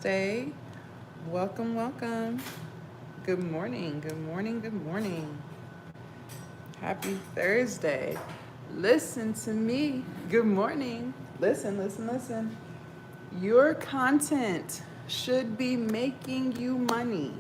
Thursday. Welcome, welcome. Good morning, good morning, good morning. Happy Thursday. Listen to me. Good morning. Listen. Your content should be making you money.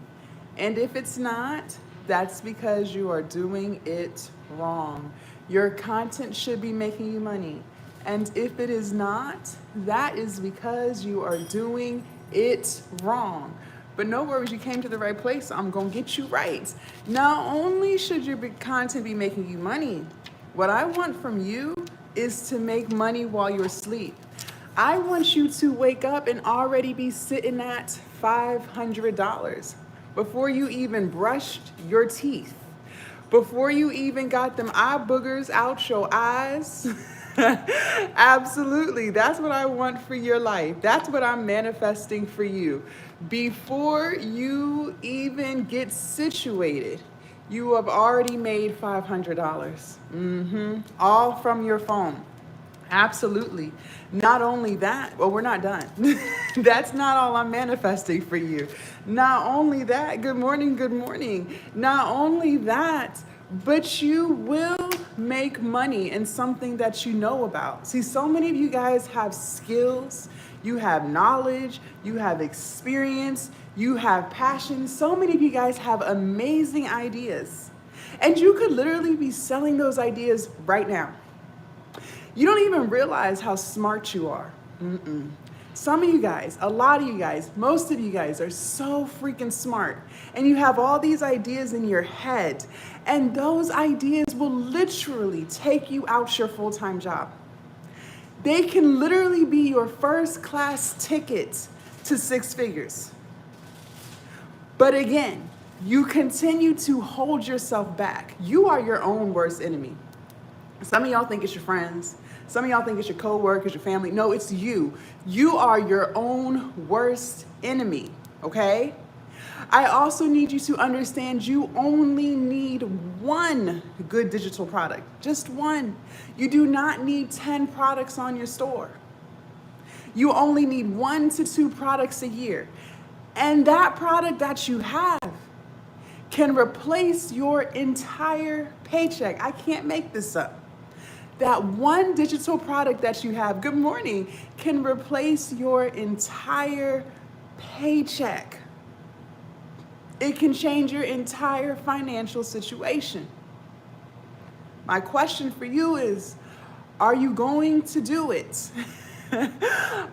And if it's not, that's because you are doing it wrong. Your content should be making you money. And if it is not, that is because you are doing it wrong. But no worries, you came to the right place. I'm going to get you right. Not only should your content be making you money, what I want from you is to make money while you're asleep. I want you to wake up and already be sitting at $500 before you even brushed your teeth, before you even got them eye boogers out your eyes. Absolutely. That's what I want for your life. That's what I'm manifesting for you. Before you even get situated, you have already made $500. All from your phone. Absolutely. Not only that, well, we're not done. That's not all I'm manifesting for you. Not only that, good morning. Not only that, but you will make money in something that you know about. See, so many of you guys have skills, you have knowledge, you have experience, you have passion. So many of you guys have amazing ideas. And you could literally be selling those ideas right now. You don't even realize how smart you are. Some of you guys, a lot of you guys, most of you guys are so freaking smart. And you have all these ideas in your head. And those ideas will literally take you out your full-time job. They can literally be your first class ticket to six figures. But again, you continue to hold yourself back. You are your own worst enemy. Some of y'all think it's your friends. Some of y'all think it's your coworkers, your family. No, it's you. You are your own worst enemy, okay? I also need you to understand you only need one good digital product, just one. You do not need 10 products on your store. You only need 1 to 2 products a year. And that product that you have can replace your entire paycheck. I can't make this up. That one digital product that you have, good morning, can replace your entire paycheck. It can change your entire financial situation. My question for you is, are you going to do it?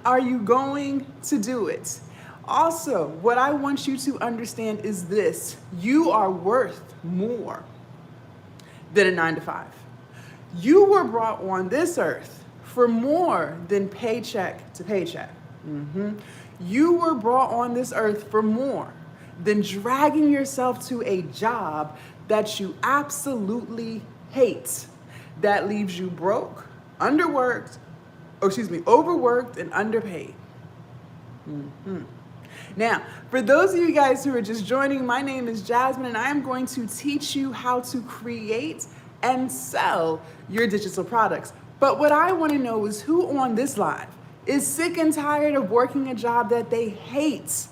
Are you going to do it? Also, what I want you to understand is this: you are worth more than a 9-to-5. You were brought on this earth for more than paycheck to paycheck. You were brought on this earth for more than dragging yourself to a job that you absolutely hate, that leaves you broke, overworked, and underpaid. Now, for those of you guys who are just joining, my name is Jasmine, and I am going to teach you how to create and sell your digital products. But what I want to know is who on this live is sick and tired of working a job that they hate.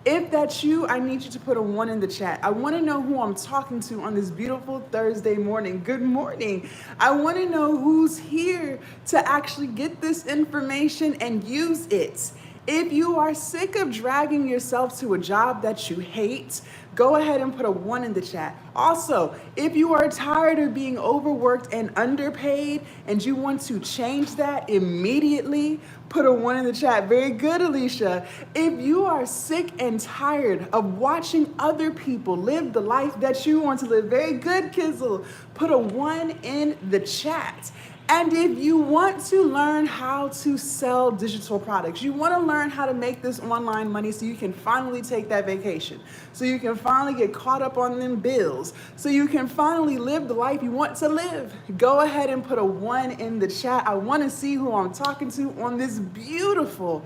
If that's you, I need you to put a 1 in the chat. I want to know who I'm talking to on this beautiful Thursday morning. Good morning. I want to know who's here to actually get this information and use it. If you are sick of dragging yourself to a job that you hate, go ahead and put a 1 in the chat. Also, if you are tired of being overworked and underpaid and you want to change that immediately, put a 1 in the chat. Very good, Alicia. If you are sick and tired of watching other people live the life that you want to live, very good, Kizzle. Put a 1 in the chat. And if you want to learn how to sell digital products, you want to learn how to make this online money so you can finally take that vacation, so you can finally get caught up on them bills, so you can finally live the life you want to live, go ahead and put a 1 in the chat. I want to see who I'm talking to on this beautiful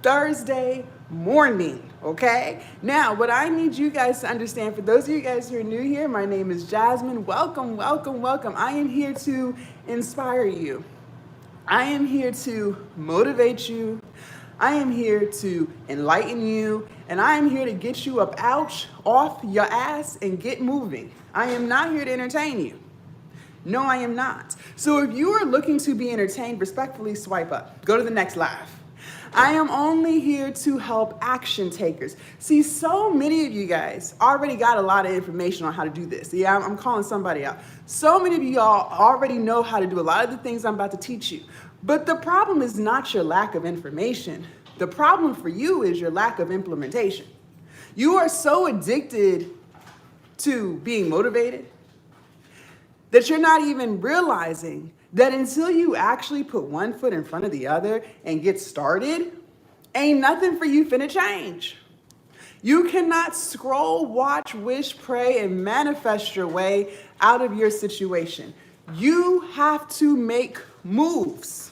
Thursday morning, okay? Now, what I need you guys to understand, for those of you guys who are new here, my name is Jasmine. Welcome. I am here to inspire you. I am here to motivate you. I am here to enlighten you, and I am here to get you up out off your ass and get moving. I am not here to entertain you. No, I am not. So if you are looking to be entertained, respectfully swipe up. Go to the next live. I am only here to help action takers. See, so many of you guys already got a lot of information on how to do this. Yeah, I'm calling somebody out. So many of y'all already know how to do a lot of the things I'm about to teach you. But the problem is not your lack of information. The problem for you is your lack of implementation. You are so addicted to being motivated that you're not even realizing that until you actually put one foot in front of the other and get started, ain't nothing for you finna change. You cannot scroll, watch, wish, pray, and manifest your way out of your situation. You have to make moves.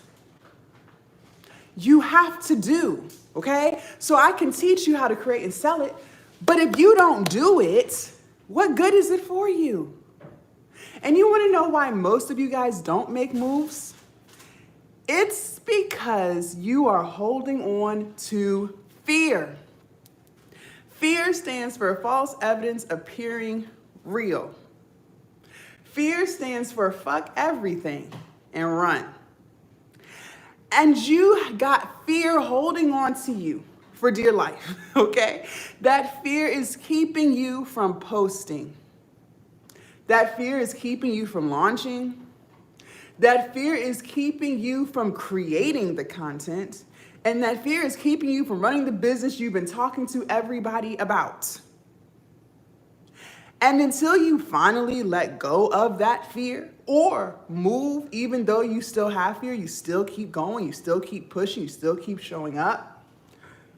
You have to do, okay? So I can teach you how to create and sell it, but if you don't do it, what good is it for you? And you want to know why most of you guys don't make moves? It's because you are holding on to fear. Fear stands for false evidence appearing real. Fear stands for fuck everything and run. And you got fear holding on to you for dear life, okay? That fear is keeping you from posting. That fear is keeping you from launching. That fear is keeping you from creating the content. And that fear is keeping you from running the business you've been talking to everybody about. And until you finally let go of that fear or move, even though you still have fear, you still keep going, you still keep pushing, you still keep showing up,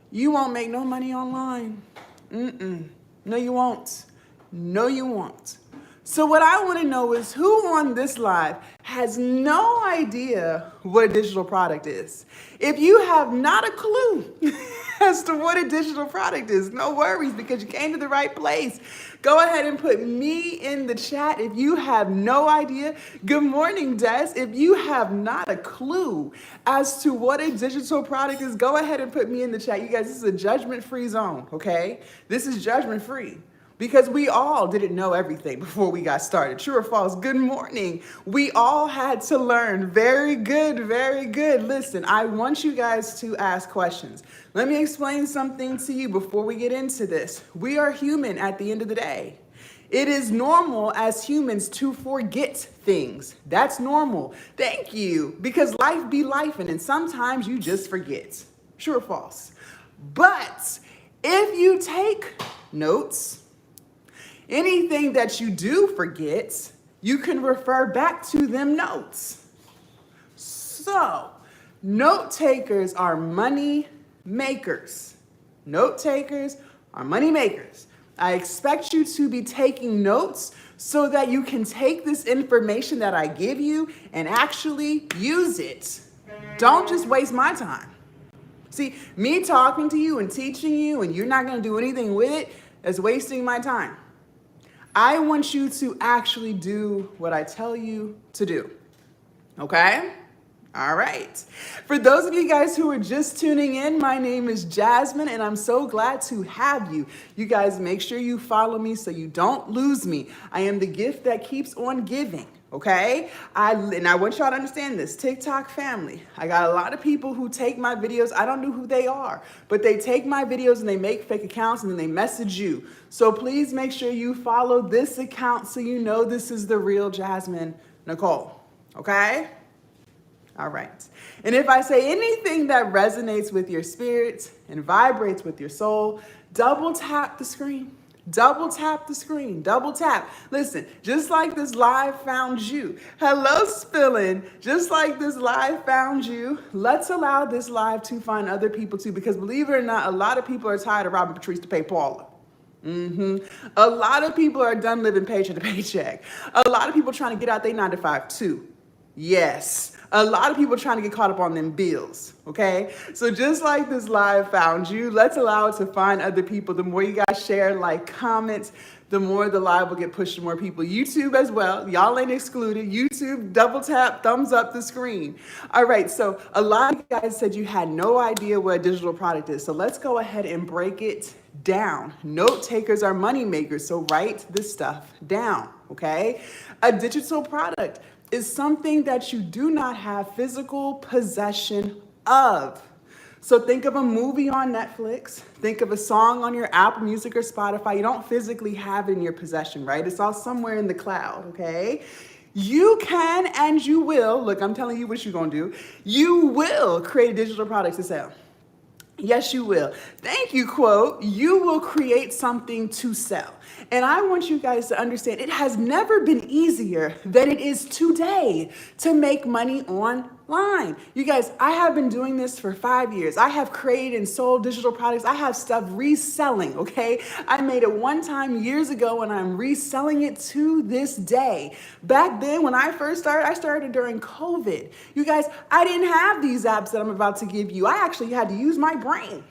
you won't make no money online. No, you won't. No, you won't. So what I want to know is who on this live has no idea what a digital product is? If you have not a clue as to what a digital product is, no worries, because you came to the right place. Go ahead and put me in the chat if you have no idea. Good morning, Des. If you have not a clue as to what a digital product is, go ahead and put me in the chat. You guys, this is a judgment-free zone, okay? This is judgment-free. Because we all didn't know everything before we got started. True or false? Good morning. We all had to learn. Very good, very good. Listen, I want you guys to ask questions. Let me explain something to you before we get into this. We are human at the end of the day. It is normal as humans to forget things. That's normal. Thank you. Because life be life, and sometimes you just forget. True or false? But if you take notes, anything that you do forget, you can refer back to them notes. So, note takers are money makers. Note takers are money makers. I expect you to be taking notes so that you can take this information that I give you and actually use it. Don't just waste my time. See, me talking to you and teaching you and you're not going to do anything with it is wasting my time. I want you to actually do what I tell you to do, okay? All right. For those of you guys who are just tuning in, my name is Jasmine, and I'm so glad to have you. You guys make sure you follow me so you don't lose me. I am the gift that keeps on giving. Okay, I want y'all to understand this. TikTok family, I got a lot of people who take my videos. I don't know who they are, but they take my videos and they make fake accounts and then they message you. So please make sure you follow this account so you know this is the real Jasmine Nicole. Okay? All right. And if I say anything that resonates with your spirit and vibrates with your soul, double tap the screen. Double tap the screen, double tap. Listen, just like this live found you. Hello, Spillin'. Just like this live found you, let's allow this live to find other people too, because believe it or not, a lot of people are tired of robbing Patrice to pay Paula. A lot of people are done living paycheck to paycheck. A lot of people trying to get out their 9 to 5 too. Yes, a lot of people trying to get caught up on them bills, okay? So just like this live found you, let's allow it to find other people. The more you guys share, like, comments, the more the live will get pushed to more people. YouTube as well, y'all ain't excluded. YouTube, double tap, thumbs up the screen. All right, so a lot of you guys said you had no idea what a digital product is. So let's go ahead and break it down. Note takers are money makers, so write this stuff down, okay? A digital product is something that you do not have physical possession of. So think of a movie on Netflix, think of a song on your Apple Music or Spotify. You don't physically have it in your possession, right? It's all somewhere in the cloud, okay? You can and you will, look, I'm telling you what you're gonna do. You will create a digital product to sell. Yes, you will. Thank you, quote. You will create something to sell. And I want you guys to understand it has never been easier than it is today to make money online. You guys, I have been doing this for 5 years. I have created and sold digital products. I have stuff reselling, okay? I made it one time years ago and I'm reselling it to this day. Back then when I first started, I started during COVID. You guys, I didn't have these apps that I'm about to give you. I actually had to use my brain.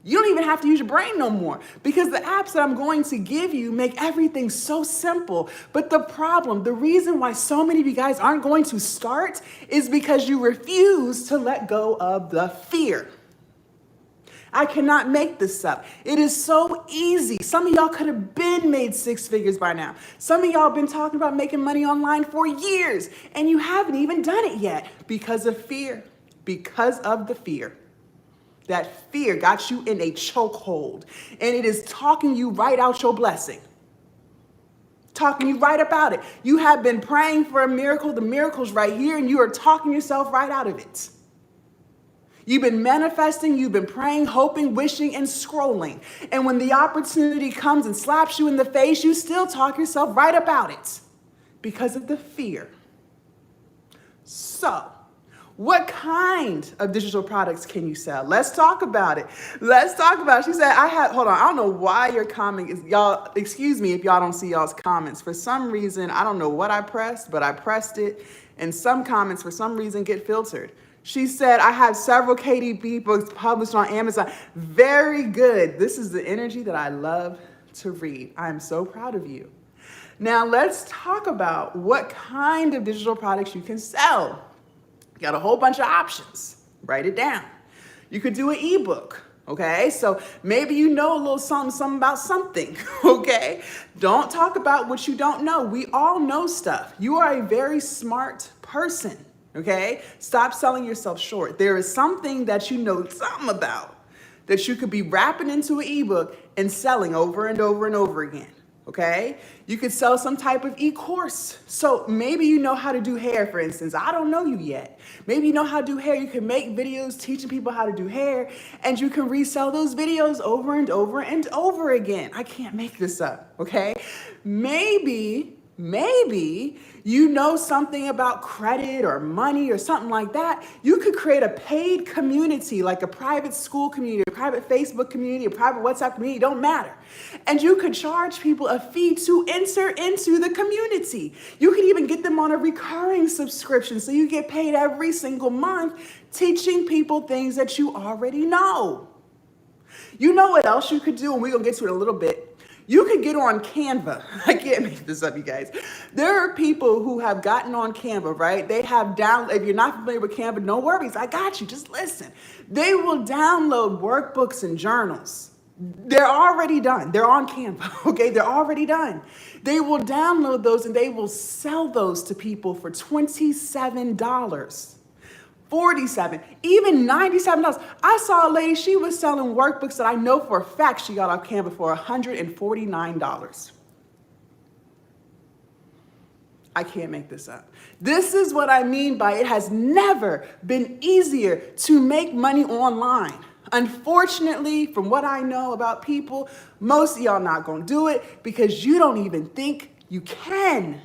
You don't even have to use your brain no more because the apps that I'm going to give you make everything so simple. But the reason why so many of you guys aren't going to start is because you refuse to let go of the fear. I cannot make this up. It is so easy. Some of y'all could have been made 6 figures by now. Some of y'all been talking about making money online for years and you haven't even done it yet because of fear, because of the fear. That fear got you in a chokehold and it is talking you right out your blessing. Talking you right about it. You have been praying for a miracle. The miracle's right here and you are talking yourself right out of it. You've been manifesting, you've been praying, hoping, wishing, and scrolling. And when the opportunity comes and slaps you in the face, you still talk yourself right about it because of the fear. So, what kind of digital products can you sell? Let's talk about it. Let's talk about it. She said, hold on, I don't know why your comment is, y'all, excuse me if y'all don't see y'all's comments. For some reason, I don't know what I pressed, but I pressed it. And some comments, for some reason, get filtered. She said, I have several KDP books published on Amazon. Very good. This is the energy that I love to read. I am so proud of you. Now, let's talk about what kind of digital products you can sell. Got a whole bunch of options. Write it down. You could do an eBook, okay? So maybe you know a little something about something, okay? Don't talk about what you don't know. We all know stuff. You are a very smart person, okay? Stop selling yourself short. There is something that you know something about that you could be wrapping into an eBook and selling over and over and over again. Okay, you could sell some type of e-course. So maybe you know how to do hair, for instance. I don't know you yet. Maybe you know how to do hair. You can make videos teaching people how to do hair and you can resell those videos over and over and over again. I can't make this up, okay? Maybe you know something about credit or money or something like that. You could create a paid community, like a private Skool community, a private Facebook community, a private WhatsApp community, don't matter. And you could charge people a fee to enter into the community. You could even get them on a recurring subscription so you get paid every single month teaching people things that you already know. You know what else you could do, and we're gonna get to it in a little bit. You could get on Canva. I can't make this up, you guys. There are people who have gotten on Canva, right? They have if you're not familiar with Canva, no worries, I got you, just listen. They will download workbooks and journals. They're already done. They're on Canva, okay? They're already done. They will download those and they will sell those to people for $27. $47, even $97. I saw a lady, she was selling workbooks that I know for a fact she got off Canva for $149. I can't make this up. This is what I mean by it has never been easier to make money online. Unfortunately, from what I know about people, most of y'all not gonna do it because you don't even think you can.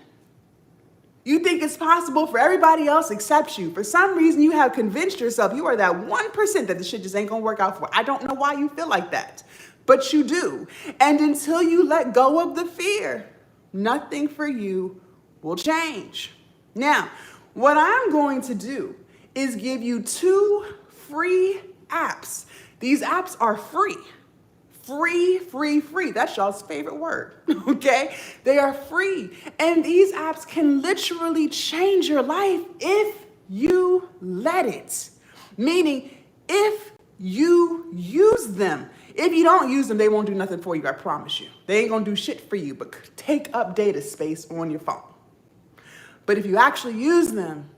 You think it's possible for everybody else except you. For some reason, you have convinced yourself you are that 1% that the shit just ain't gonna work out for. I don't know why you feel like that, but you do. And until you let go of the fear, nothing for you will change. Now, What I'm going to do is give you 2 free apps. These apps are free. Free. That's y'all's favorite word, okay? They are free. And these apps can literally change your life if you let it. Meaning, if you use them. If you don't use them, they won't do nothing for you, I promise you. They ain't gonna do shit for you, but take up data space on your phone. But if you actually use them,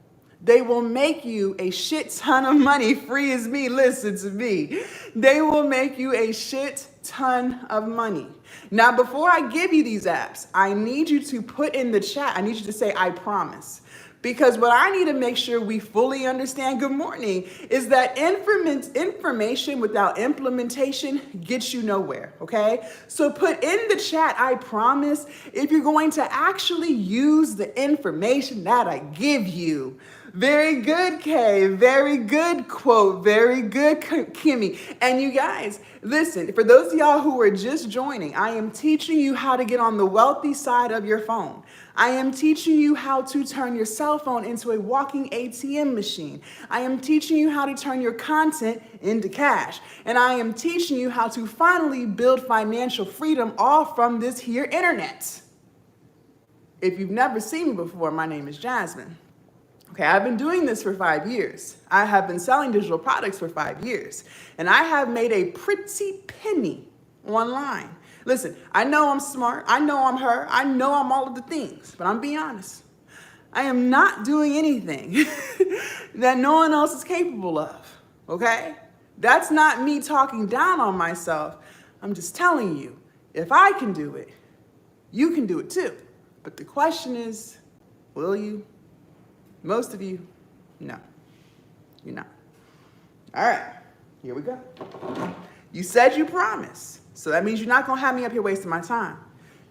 they will make you a shit ton of money, free as me, listen to me. They will make you a shit ton of money. Now, before I give you these apps, I need you to put in the chat, I need you to say, I promise. Because what I need to make sure we fully understand, good morning, is that information without implementation gets you nowhere, okay? So put in the chat, I promise, if you're going to actually use the information that I give you. Very good, Kay. Very good quote. Very good, Kimmy. And you guys, listen, for those of y'all who are just joining, I am teaching you how to get on the wealthy side of your phone. I am teaching you how to turn your cell phone into a walking ATM machine. I am teaching you how to turn your content into cash. And I am teaching you how to finally build financial freedom all from this here internet. If you've never seen me before, my name is Jasmine. Okay, I've been doing this for 5 years. I have been selling digital products for 5 years. And I have made a pretty penny online. Listen, I know I'm smart. I know I'm her. I know I'm all of the things. But I'm being honest. I am not doing anything that no one else is capable of. Okay? That's not me talking down on myself. I'm just telling you, if I can do it, you can do it too. But the question is, will you? Most of you, no, you're not. All right, here we go. You said you promised. So that means you're not gonna have me up here wasting my time.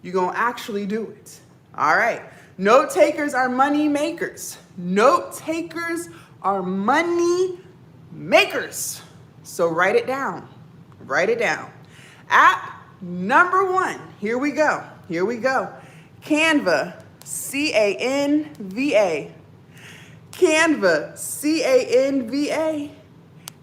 You're gonna actually do it. All right, note takers are money makers. Note takers are money makers. So write it down, write it down. App number 1, here we go, Canva, C-A-N-V-A. Canva, C-A-N-V-A.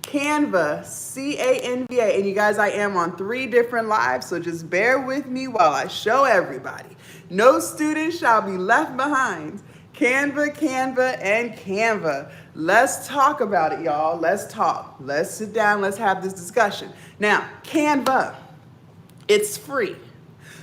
Canva, C-A-N-V-A. And you guys, I am on 3 different lives, so just bear with me while I show everybody. No student shall be left behind. Canva, Canva, and Canva. Let's talk about it, y'all. Let's talk. Let's sit down. Let's have this discussion. Now, Canva, it's free.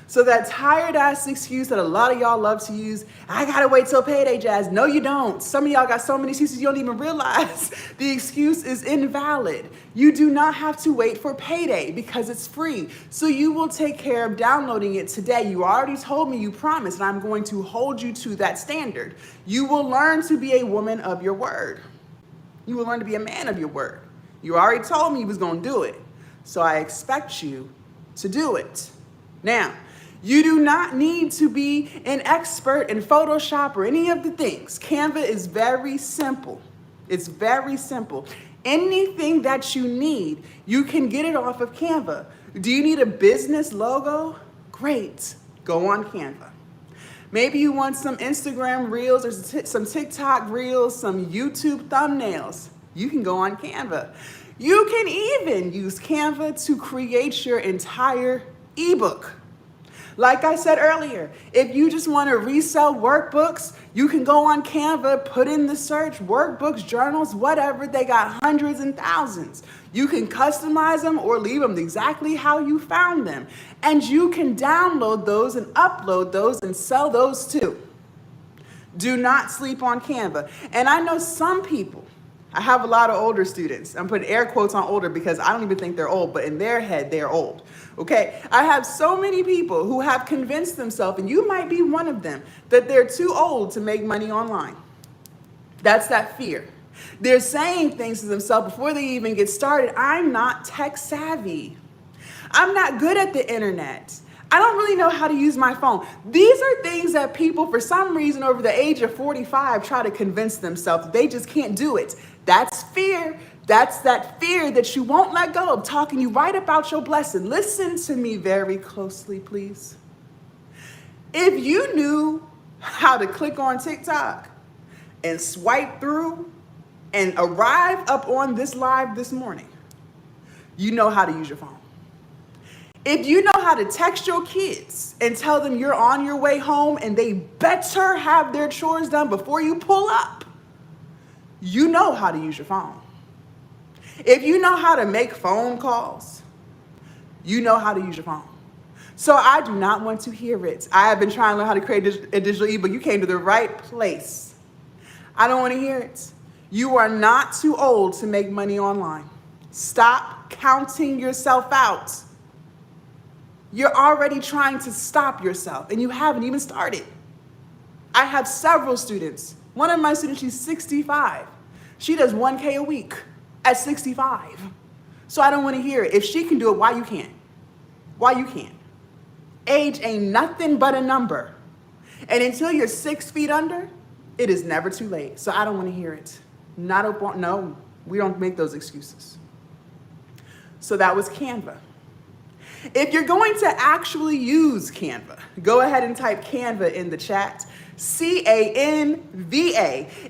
So that tired ass excuse that a lot of y'all love to use, I gotta wait till payday, Jazz. No, you don't. Some of y'all got so many excuses you don't even realize the excuse is invalid. You do not have to wait for payday because it's free. So you will take care of downloading it today. You already told me you promised, and I'm going to hold you to that standard. You will learn to be a woman of your word. You will learn to be a man of your word. You already told me you was gonna do it. So I expect you to do it. Now, you do not need to be an expert in Photoshop or any of the things. Canva is very simple. It's very simple. Anything that you need, you can get it off of Canva. Do you need a business logo? Great. Go on Canva. Maybe you want some Instagram reels or some TikTok reels, some YouTube thumbnails. You can go on Canva. You can even use Canva to create your entire eBook. Like I said earlier, if you just want to resell workbooks, you can go on Canva, put in the search, workbooks, journals, whatever. They got hundreds and thousands. You can customize them or leave them exactly how you found them. And you can download those and upload those and sell those too. Do not sleep on Canva. And I know some people, I have a lot of older students. I'm putting air quotes on older because I don't even think they're old, but in their head, they're old. Okay, I have so many people who have convinced themselves, and you might be one of them, that they're too old to make money online. That's that fear. They're saying things to themselves before they even get started. I'm not tech savvy. I'm not good at the internet. I don't really know how to use my phone. These are things that people, for some reason, over the age of 45, try to convince themselves that they just can't do it. That's fear. That's that fear that you won't let go of, talking you right about your blessing. Listen to me very closely, please. If you knew how to click on TikTok and swipe through and arrive up on this live this morning, you know how to use your phone. If you know how to text your kids and tell them you're on your way home and they better have their chores done before you pull up, you know how to use your phone. If you know how to make phone calls, you know how to use your phone. So I do not want to hear it. I have been trying to learn how to create a digital ebook. You came to the right place. I don't want to hear it. You are not too old to make money online. Stop counting yourself out. You're already trying to stop yourself and you haven't even started. I have several students. One of my students, she's 65. She does 1K a week at 65. So I don't want to hear it. If she can do it, why you can't? Why you can't? Age ain't nothing but a number. And until you're 6 feet under, it is never too late. So I don't want to hear it. No, we don't make those excuses. So that was Canva. If you're going to actually use Canva, go ahead and type Canva in the chat, Canva.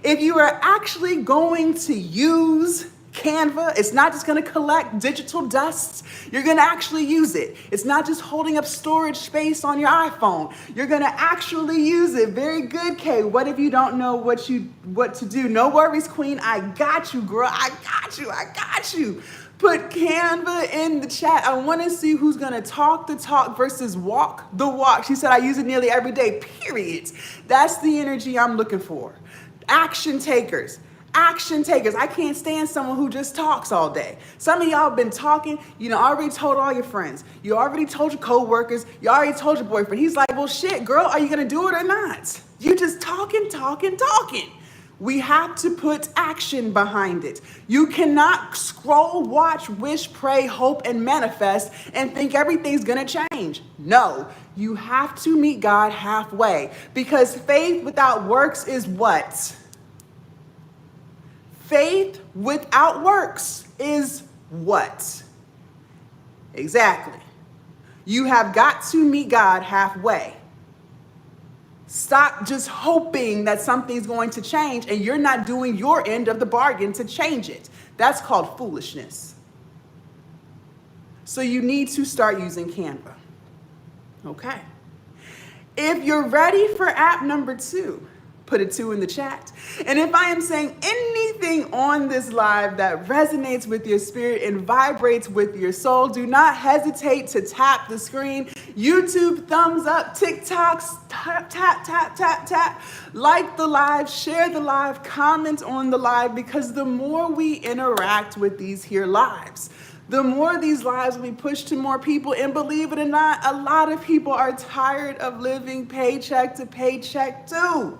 If you are actually going to use Canva, it's not just going to collect digital dust. You're going to actually use it. It's not just holding up storage space on your iPhone. You're going to actually use it. Very good, Kay. What if you don't know what to do? No worries, Queen. I got you, girl. I got you. Put Canva in the chat. I want to see who's going to talk the talk versus walk the walk. She said, I use it nearly every day, period. That's the energy I'm looking for. Action takers. Action takers. I can't stand someone who just talks all day. Some of y'all been talking, already told all your friends. You already told your coworkers. You already told your boyfriend. He's like, well, shit, girl, are you going to do it or not? You just talking. We have to put action behind it. You cannot scroll, watch, wish, pray, hope, and manifest and think everything's going to change. No, you have to meet God halfway because faith without works is what? Faith without works is what? Exactly. You have got to meet God halfway. Stop just hoping that something's going to change and you're not doing your end of the bargain to change it. That's called foolishness. So you need to start using Canva. Okay. If you're ready for app number 2, put a 2 in the chat. And if I am saying anything on this live that resonates with your spirit and vibrates with your soul, do not hesitate to tap the screen. YouTube, thumbs up, TikToks, tap. Like the live, share the live, comment on the live, because the more we interact with these here lives, the more these lives will be pushed to more people. And believe it or not, a lot of people are tired of living paycheck to paycheck too.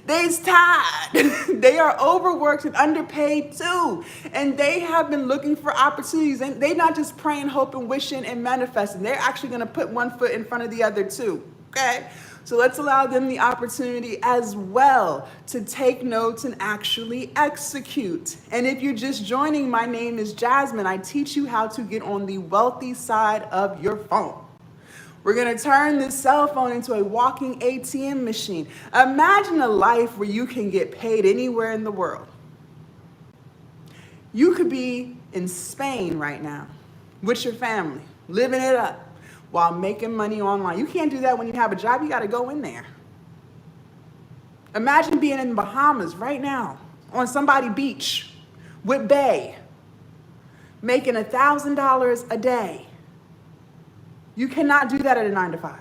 They's tired. They are overworked and underpaid too. And they have been looking for opportunities. And they're not just praying, hoping, wishing, and manifesting. They're actually going to put one foot in front of the other too. Okay? So let's allow them the opportunity as well to take notes and actually execute. And if you're just joining, my name is Jasmine. I teach you how to get on the wealthy side of your phone. We're going to turn this cell phone into a walking ATM machine. Imagine a life where you can get paid anywhere in the world. You could be in Spain right now with your family, living it up while making money online. You can't do that when you have a job. You got to go in there. Imagine being in the Bahamas right now on somebody's beach with Bay, making $1,000 a day. You cannot do that at a 9-to-5.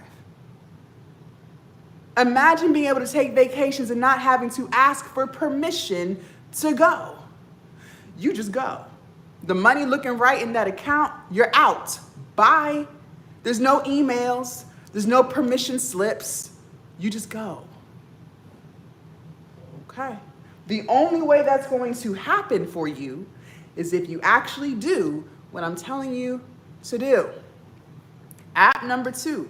Imagine being able to take vacations and not having to ask for permission to go. You just go. The money looking right in that account, you're out. Bye. There's no emails. There's no permission slips. You just go. Okay. The only way that's going to happen for you is if you actually do what I'm telling you to do. App number 2,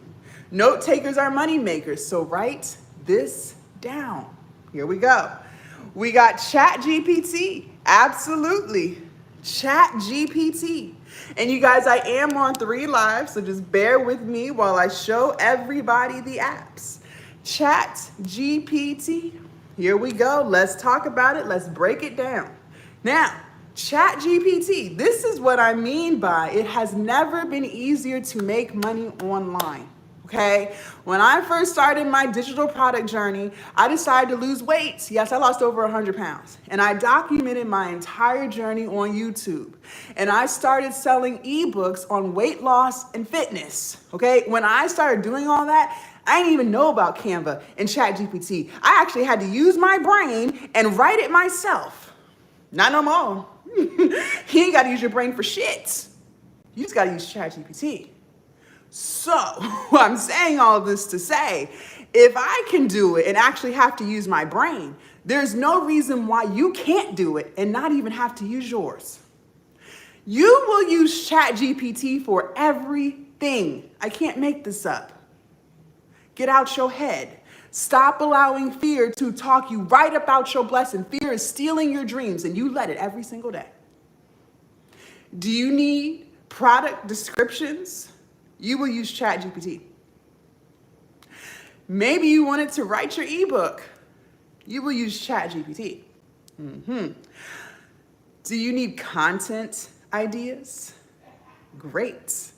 note takers are money makers. So write this down. Here we go. We got ChatGPT. Absolutely. ChatGPT. And you guys, I am on 3 lives, so just bear with me while I show everybody the apps. ChatGPT. Here we go. Let's talk about it. Let's break it down. Now, ChatGPT. This is what I mean by it has never been easier to make money online. Okay, when I first started my digital product journey, I decided to lose weight. Yes, I lost over 100 pounds. And I documented my entire journey on YouTube. And I started selling eBooks on weight loss and fitness. Okay, when I started doing all that, I didn't even know about Canva and ChatGPT. I actually had to use my brain and write it myself. Not no more. You ain't got to use your brain for shit. You just got to use ChatGPT. So I'm saying all of this to say, if I can do it and actually have to use my brain, there's no reason why you can't do it and not even have to use yours. You will use ChatGPT for everything. I can't make this up. Get out your head. Stop allowing fear to talk you right about your blessing. Fear is stealing your dreams and you let it every single day. Do you need product descriptions? You will use ChatGPT. Maybe you wanted to write your ebook. You will use ChatGPT. Do you need content ideas? Great.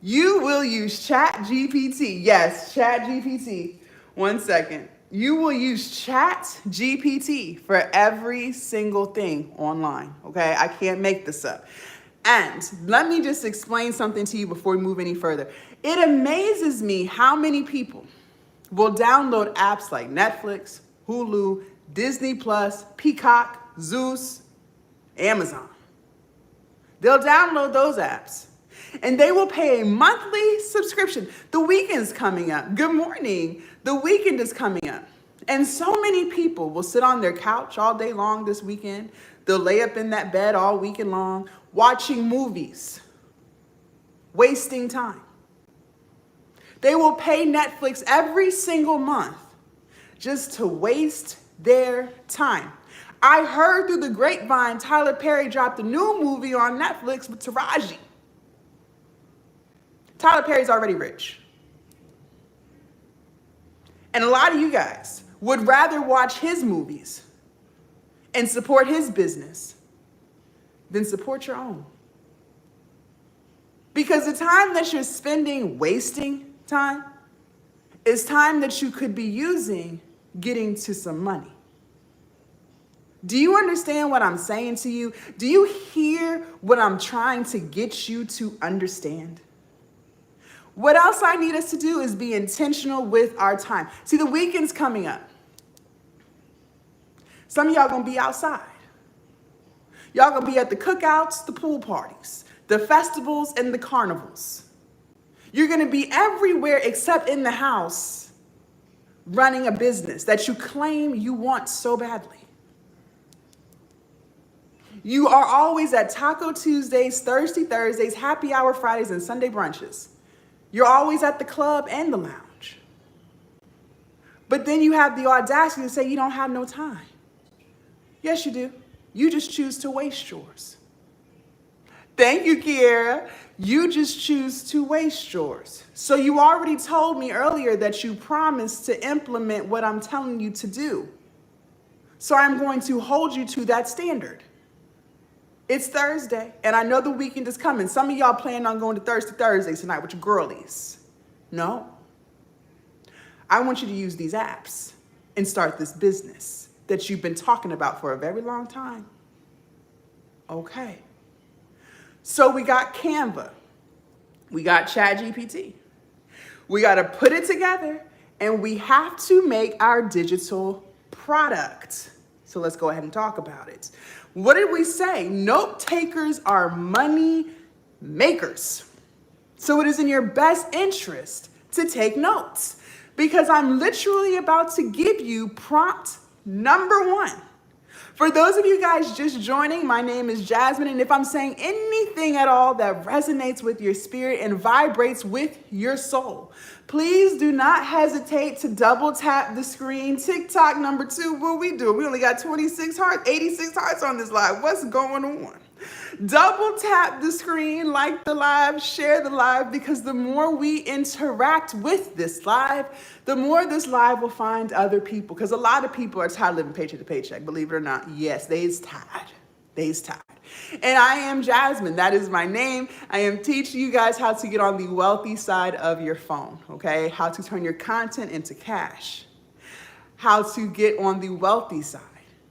You will use ChatGPT. Yes, ChatGPT. 1 second. You will use ChatGPT for every single thing online. Okay, I can't make this up. And let me just explain something to you before we move any further. It amazes me how many people will download apps like Netflix, Hulu, Disney Plus, Peacock, Zeus, Amazon. They'll download those apps and they will pay a monthly subscription. The weekend's coming up. Good morning. The weekend is coming up. And so many people will sit on their couch all day long this weekend. They'll lay up in that bed all weekend long, watching movies, wasting time. They will pay Netflix every single month just to waste their time. I heard through the grapevine Tyler Perry dropped a new movie on Netflix with Taraji. Tyler Perry's already rich. And a lot of you guys would rather watch his movies and support his business than support your own. Because the time that you're spending wasting time is time that you could be using getting to some money. Do you understand what I'm saying to you? Do you hear what I'm trying to get you to understand? What else I need us to do is be intentional with our time. See, the weekend's coming up. Some of y'all gonna be outside. Y'all gonna be at the cookouts, the pool parties, the festivals, and the carnivals. You're gonna be everywhere except in the house running a business that you claim you want so badly. You are always at Taco Tuesdays, Thirsty Thursdays, Happy Hour Fridays, and Sunday brunches. You're always at the club and the lounge. But then you have the audacity to say you don't have no time. Yes, you do. You just choose to waste yours. Thank you, Kiera. You just choose to waste yours. So you already told me earlier that you promised to implement what I'm telling you to do. So I'm going to hold you to that standard. It's Thursday, and I know the weekend is coming. Some of y'all plan on going to Thirsty Thursdays tonight with your girlies. No. I want you to use these apps and start this business that you've been talking about for a very long time. Okay. So we got Canva. We got ChatGPT. We got to put it together, and we have to make our digital product. So let's go ahead and talk about it. What did we say? Note takers are money makers. So it is in your best interest to take notes, because I'm literally about to give you prompt number 1. For those of you guys just joining, my name is Jasmine, and if I'm saying anything at all that resonates with your spirit and vibrates with your soul, please do not hesitate to double tap the screen. TikTok number 2, what we do? We only got 86 hearts on this live. What's going on? Double tap the screen, like the live, share the live, because the more we interact with this live, the more this live will find other people. Because a lot of people are tired of living paycheck to paycheck, believe it or not. Yes, they's tired. They's tired. And I am Jasmine. That is my name. I am teaching you guys how to get on the wealthy side of your phone, okay? How to turn your content into cash. How to get on the wealthy side,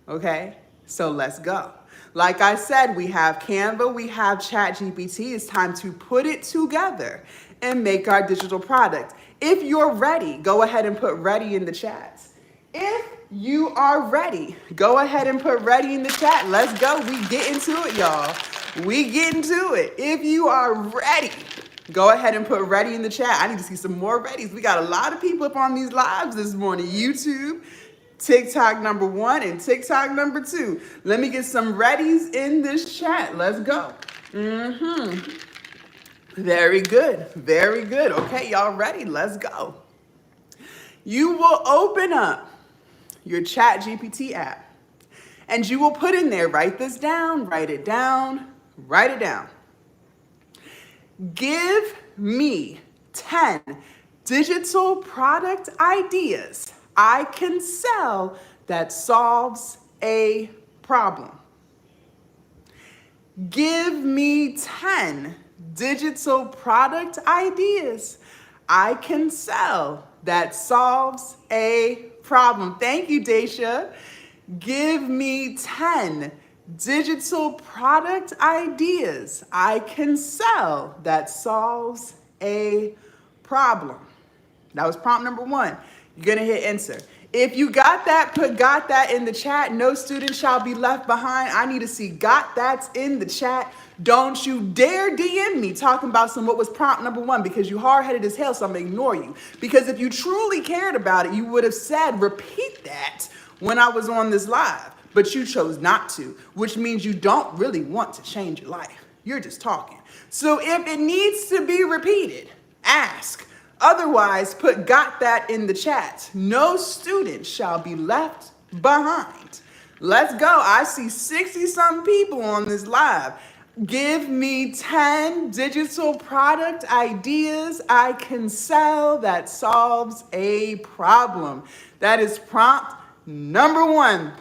okay? So let's go. Like I said, we have Canva, we have ChatGPT. It's time to put it together and make our digital product. If you're ready, go ahead and put ready in the chats. If you are ready, go ahead and put ready in the chat. Let's go. We get into it, y'all. We get into it. If you are ready, go ahead and put ready in the chat. I need to see some more readies. We got a lot of people up on these lives this morning. YouTube, TikTok #1 and TikTok #2. Let me get some readies in this chat. Let's go. Very good. Very good. Okay, y'all ready? Let's go. You will open up your ChatGPT app and you will put in there, write this down, write it down, write it down. Give me 10 digital product ideas I can sell that solves a problem. Give me 10 digital product ideas I can sell that solves a problem. Thank you, Daisha. Give me 10 digital product ideas I can sell that solves a problem. That was prompt #1. You're gonna hit enter. If you got that, put got that in the chat. No student shall be left behind. I need to see got that's in the chat. Don't you dare DM me talking about what was prompt #1, because you hard-headed as hell, so I'm gonna ignore you. Because if you truly cared about it, you would have said repeat that when I was on this live, but you chose not to, which means you don't really want to change your life. You're just talking. So if it needs to be repeated, ask. Otherwise, put got that in the chat. No student shall be left behind. Let's go. I see 60-some people on this live. Give me 10 digital product ideas I can sell that solves a problem. That is prompt #1.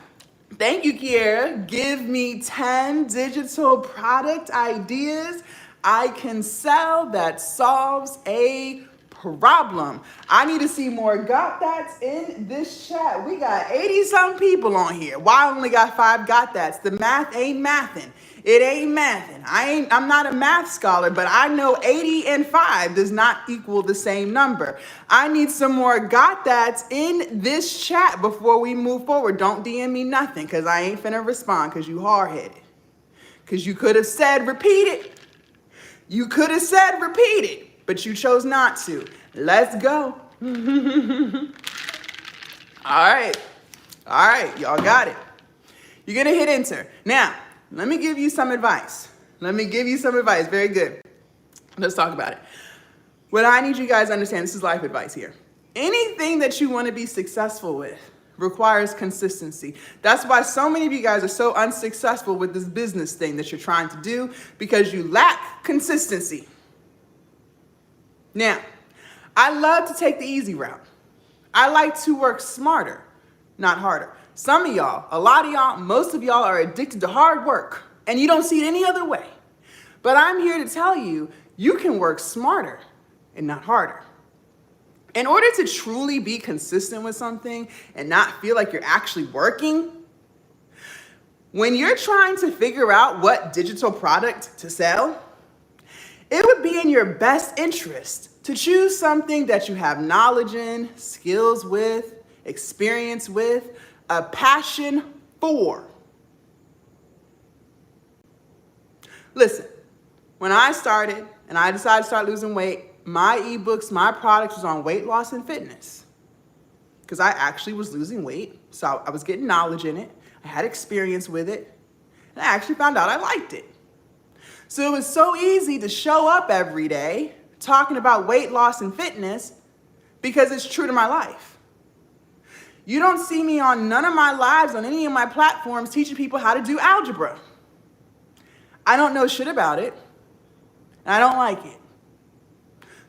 Thank you, Kiera. Give me 10 digital product ideas I can sell that solves a problem. I need to see more got that's in this chat. We got 80-some people on here. Why I only got 5 got that's? The math ain't mathin'. It ain't mathin'. I'm not a math scholar, but I know 80 and 5 does not equal the same number. I need some more got that's in this chat before we move forward. Don't DM me nothing, because I ain't finna respond, because you hard-headed. Because you could have said repeat it. You could have said repeat it, but you chose not to. Let's go. All right. All right, y'all got it. You're gonna hit enter. Now, let me give you some advice. Very good. Let's talk about it. What I need you guys to understand, this is life advice here. Anything that you want to be successful with requires consistency. That's why so many of you guys are so unsuccessful with this business thing that you're trying to do, because you lack consistency. Now, I love to take the easy route. I like to work smarter, not harder. Some of y'all, a lot of y'all, most of y'all are addicted to hard work, and you don't see it any other way. But I'm here to tell you, you can work smarter and not harder. In order to truly be consistent with something and not feel like you're actually working, when you're trying to figure out what digital product to sell, it would be in your best interest to choose something that you have knowledge in, skills with, experience with, a passion for. Listen, when I started and I decided to start losing weight, my eBooks, my products was on weight loss and fitness, because I actually was losing weight. So I was getting knowledge in it. I had experience with it, and I actually found out I liked it. So it was so easy to show up every day talking about weight loss and fitness, because it's true to my life. You don't see me on none of my lives on any of my platforms teaching people how to do algebra. I don't know shit about it, and I don't like it.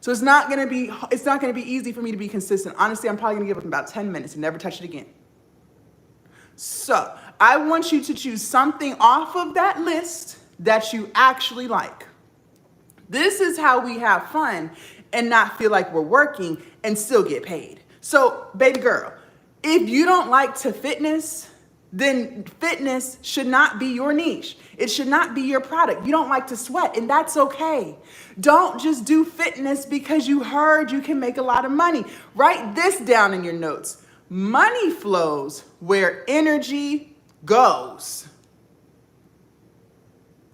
So it's not gonna be easy for me to be consistent. Honestly, I'm probably gonna give up in about 10 minutes and never touch it again. So I want you to choose something off of that list that you actually like. This is how we have fun and not feel like we're working and still get paid. So, baby girl, if you don't like to fitness, then fitness should not be your niche. It should not be your product. You don't like to sweat, and that's okay. Don't just do fitness because you heard you can make a lot of money. Write this down in your notes. Money flows where energy goes.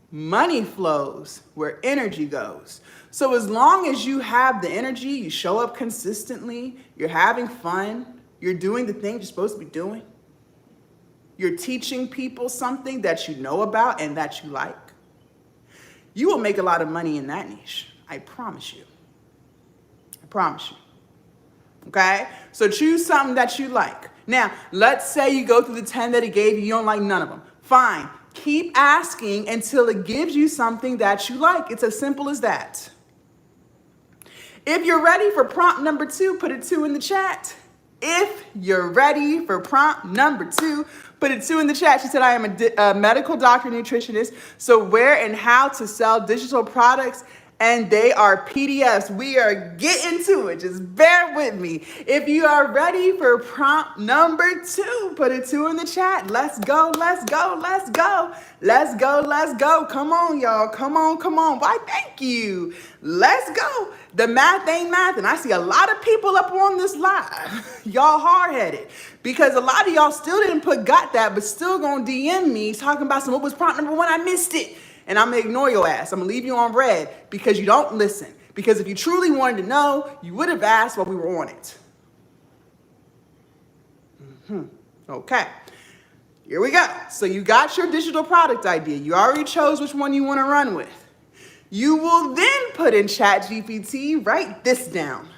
Money flows where energy goes. So as long as you have the energy, you show up consistently, you're having fun, you're doing the things you're supposed to be doing, you're teaching people something that you know about and that you like, you will make a lot of money in that niche. I promise you. I promise you. Okay? So choose something that you like. Now, let's say you go through the 10 that it gave you, you don't like none of them. Fine. Keep asking until it gives you something that you like. It's as simple as that. If you're ready for prompt number 2, put a 2 in the chat. If you're ready for prompt number 2, put a 2 in the chat. She said, I am a medical doctor nutritionist, so where and how to sell digital products, and they are PDFs. We are getting to it. Just bear with me. If you are ready for prompt number 2, put a 2 in the chat. Let's go, let's go, let's go. Let's go, let's go. Come on, y'all. Come on, come on. Why, thank you. Let's go. The math ain't math, and I see a lot of people up on this live. Y'all hard-headed, because a lot of y'all still didn't put got that, but still gonna DM me talking about what was prompt number 1? I missed it. And I'm gonna ignore your ass. I'm gonna leave you on red because you don't listen. Because if you truly wanted to know, you would have asked while we were on it. Okay, here we go. So you got your digital product idea. You already chose which one you wanna run with. You will then put in ChatGPT, write this down.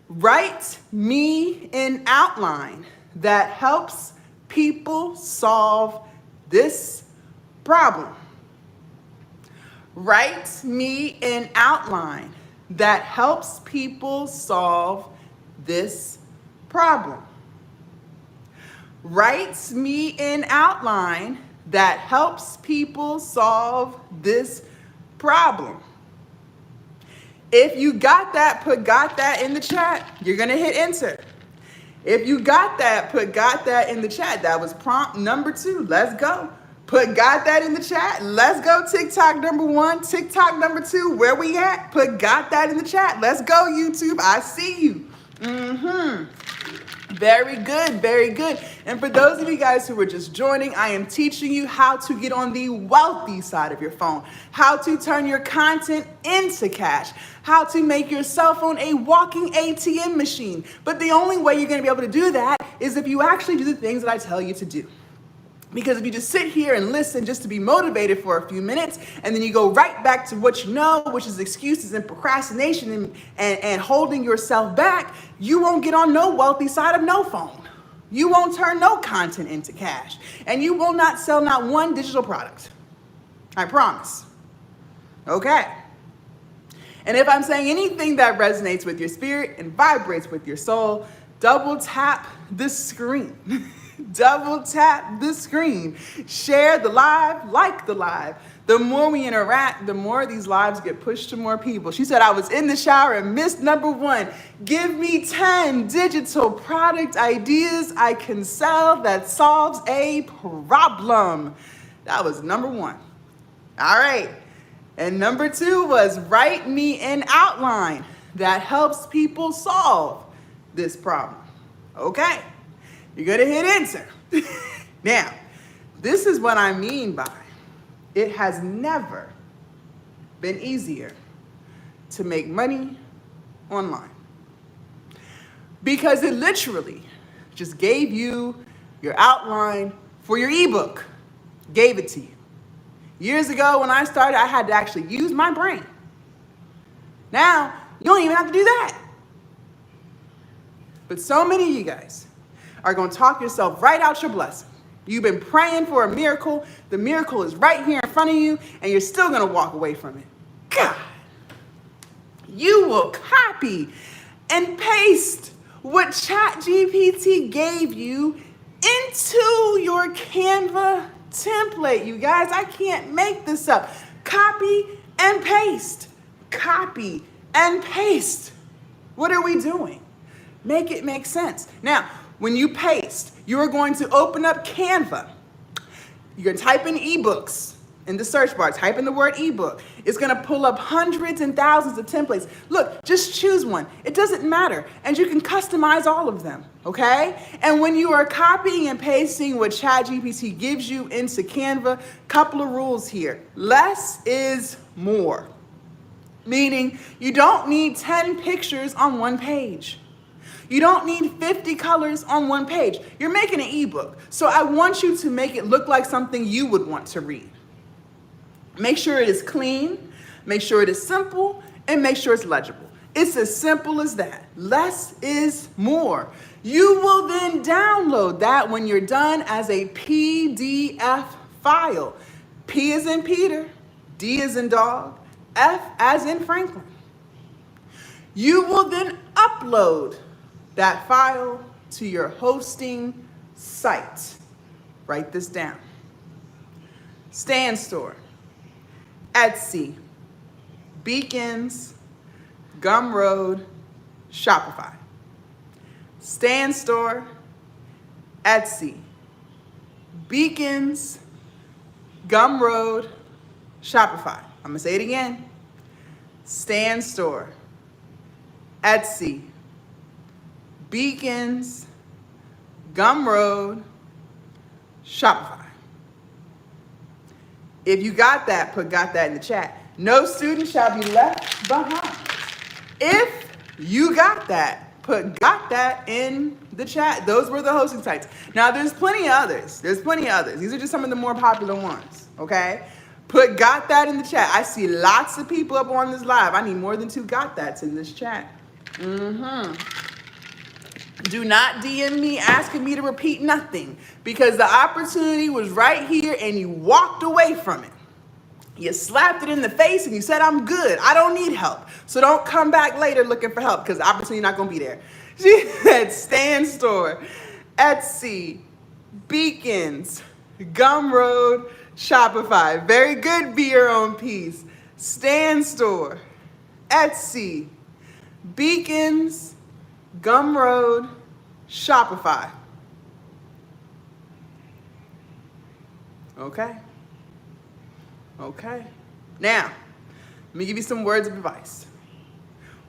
Write me an outline that helps people solve this problem. Write me an outline that helps people solve this problem. Write me an outline that helps people solve this problem. If you got that, put got that in the chat. You're gonna hit enter. If you got that, put got that in the chat. That was prompt number 2. Let's go. Put got that in the chat. Let's go. TikTok number 1, TikTok number 2. Where we at? Put got that in the chat. Let's go, YouTube. I see you. Very good, very good. And for those of you guys who are just joining, I am teaching you how to get on the wealthy side of your phone, how to turn your content into cash, how to make your cell phone a walking ATM machine. But the only way you're going to be able to do that is if you actually do the things that I tell you to do. Because if you just sit here and listen just to be motivated for a few minutes, and then you go right back to what you know, which is excuses and procrastination and holding yourself back, you won't get on no wealthy side of no phone. You won't turn no content into cash. And you will not sell not one digital product. I promise. Okay. And if I'm saying anything that resonates with your spirit and vibrates with your soul, double tap the screen. Double tap the screen. Share the live, like the live. The more we interact, the more these lives get pushed to more people. She said, I was in the shower and missed number 1. Give me 10 digital product ideas I can sell that solves a problem. That was number 1. All right. And number 2 was write me an outline that helps people solve this problem. Okay. You're going to hit enter. Now, this is what I mean by it has never been easier to make money online. Because it literally just gave you your outline for your ebook, gave it to you. Years ago when I started, I had to actually use my brain. Now, you don't even have to do that. But so many of you guys are going to talk yourself right out your blessing. You've been praying for a miracle. The miracle is right here in front of you, and you're still going to walk away from it. God, you will copy and paste what ChatGPT gave you into your Canva template. You guys, I can't make this up. Copy and paste. Copy and paste. What are we doing? Make it make sense. Now, when you paste, you are going to open up Canva. You're going to type in eBooks in the search bar. Type in the word eBook. It's going to pull up hundreds and thousands of templates. Look, just choose one. It doesn't matter. And you can customize all of them, okay? And when you are copying and pasting what ChatGPT gives you into Canva, couple of rules here. Less is more. Meaning you don't need 10 pictures on one page. You don't need 50 colors on one page. You're making an ebook. So I want you to make it look like something you would want to read. Make sure it is clean, make sure it is simple, and make sure it's legible. It's as simple as that. Less is more. You will then download that when you're done as a PDF file. P as in Peter, D as in dog, F as in Franklin. You will then upload that file to your hosting site. Write this down. Stand Store, Etsy, Beacons, Gumroad, Shopify. Stand Store, Etsy, Beacons, Gumroad, Shopify. I'm gonna say it again. Stand Store, Etsy, Beacons, Gumroad, Shopify. If you got that, put got that in the chat. No student shall be left behind. If you got that, put got that in the chat. Those were the hosting sites. Now there's plenty of others. These are just some of the more popular ones, okay? Put got that in the chat. I see lots of people up on this live. I need more than 2 got that's in this chat. Do not DM me asking me to repeat nothing, because the opportunity was right here and you walked away from it. You slapped it in the face and you said, I'm good. I don't need help. So don't come back later looking for help, because the opportunity not going to be there. She said Stand Store, Etsy, Beacons, Gumroad, Shopify. Very good, be your own piece. Stand Store, Etsy, Beacons, Gumroad, Shopify. Okay. Now, let me give you some words of advice.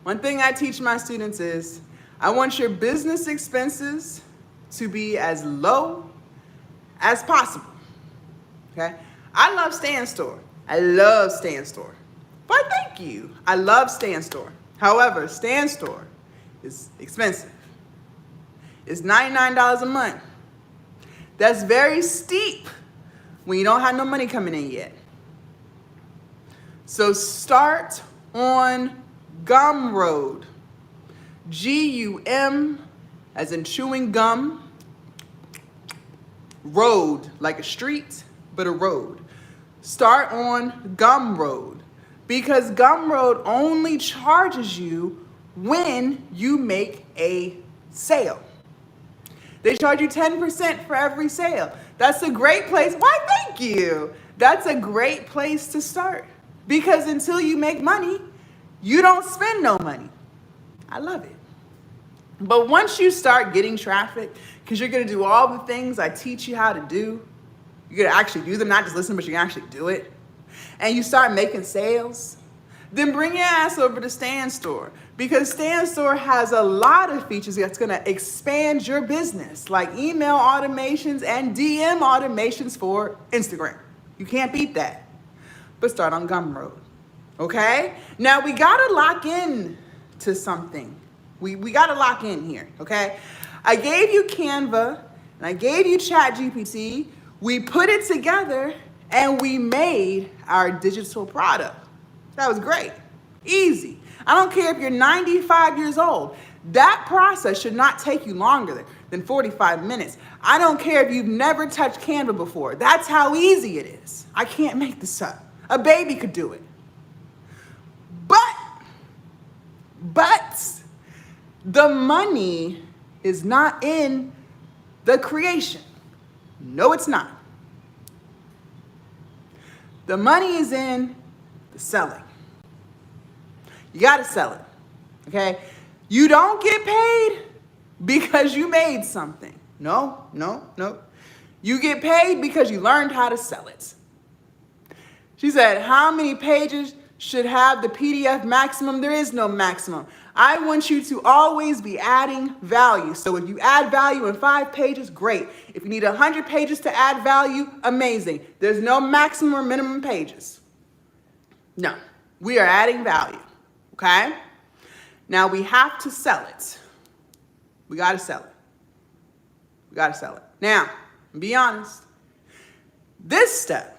One thing I teach my students is I want your business expenses to be as low as possible. Okay? I love Stand Store. But thank you. I love Stand Store. However, Stand Store is expensive. It's $99 a month. That's very steep when you don't have no money coming in yet. So start on Gumroad. G-U-M as in chewing gum. Road, like a street, but a road. Start on Gumroad, because Gumroad only charges you when you make a sale. They charge you 10% for every sale. That's a great place. Why, thank you. That's a great place to start, because until you make money, you don't spend no money. I love it. But once you start getting traffic, because you're going to do all the things I teach you how to do, you're going to actually do them, not just listen, but you're going to actually do it, and you start making sales, then bring your ass over to Stand Store, because Stand Store has a lot of features that's going to expand your business, like email automations and DM automations for Instagram. You can't beat that. But start on Gumroad, okay? Now, we got to lock in to something. We got to lock in here, okay? I gave you Canva, and I gave you ChatGPT. We put it together, and we made our digital product. That was great. Easy. I don't care if you're 95 years old. That process should not take you longer than 45 minutes. I don't care if you've never touched Canva before. That's how easy it is. I can't make this up. A baby could do it. But the money is not in the creation. No, it's not. The money is in the selling. You got to sell it, okay? You don't get paid because you made something. No. You get paid because you learned how to sell it. She said, how many pages should have the PDF maximum? There is no maximum. I want you to always be adding value. So if you add value in 5 pages, great. If you need 100 pages to add value, amazing. There's no maximum or minimum pages. No, we are adding value, okay? Now we have to sell it. We got to sell it. Now, be honest. This step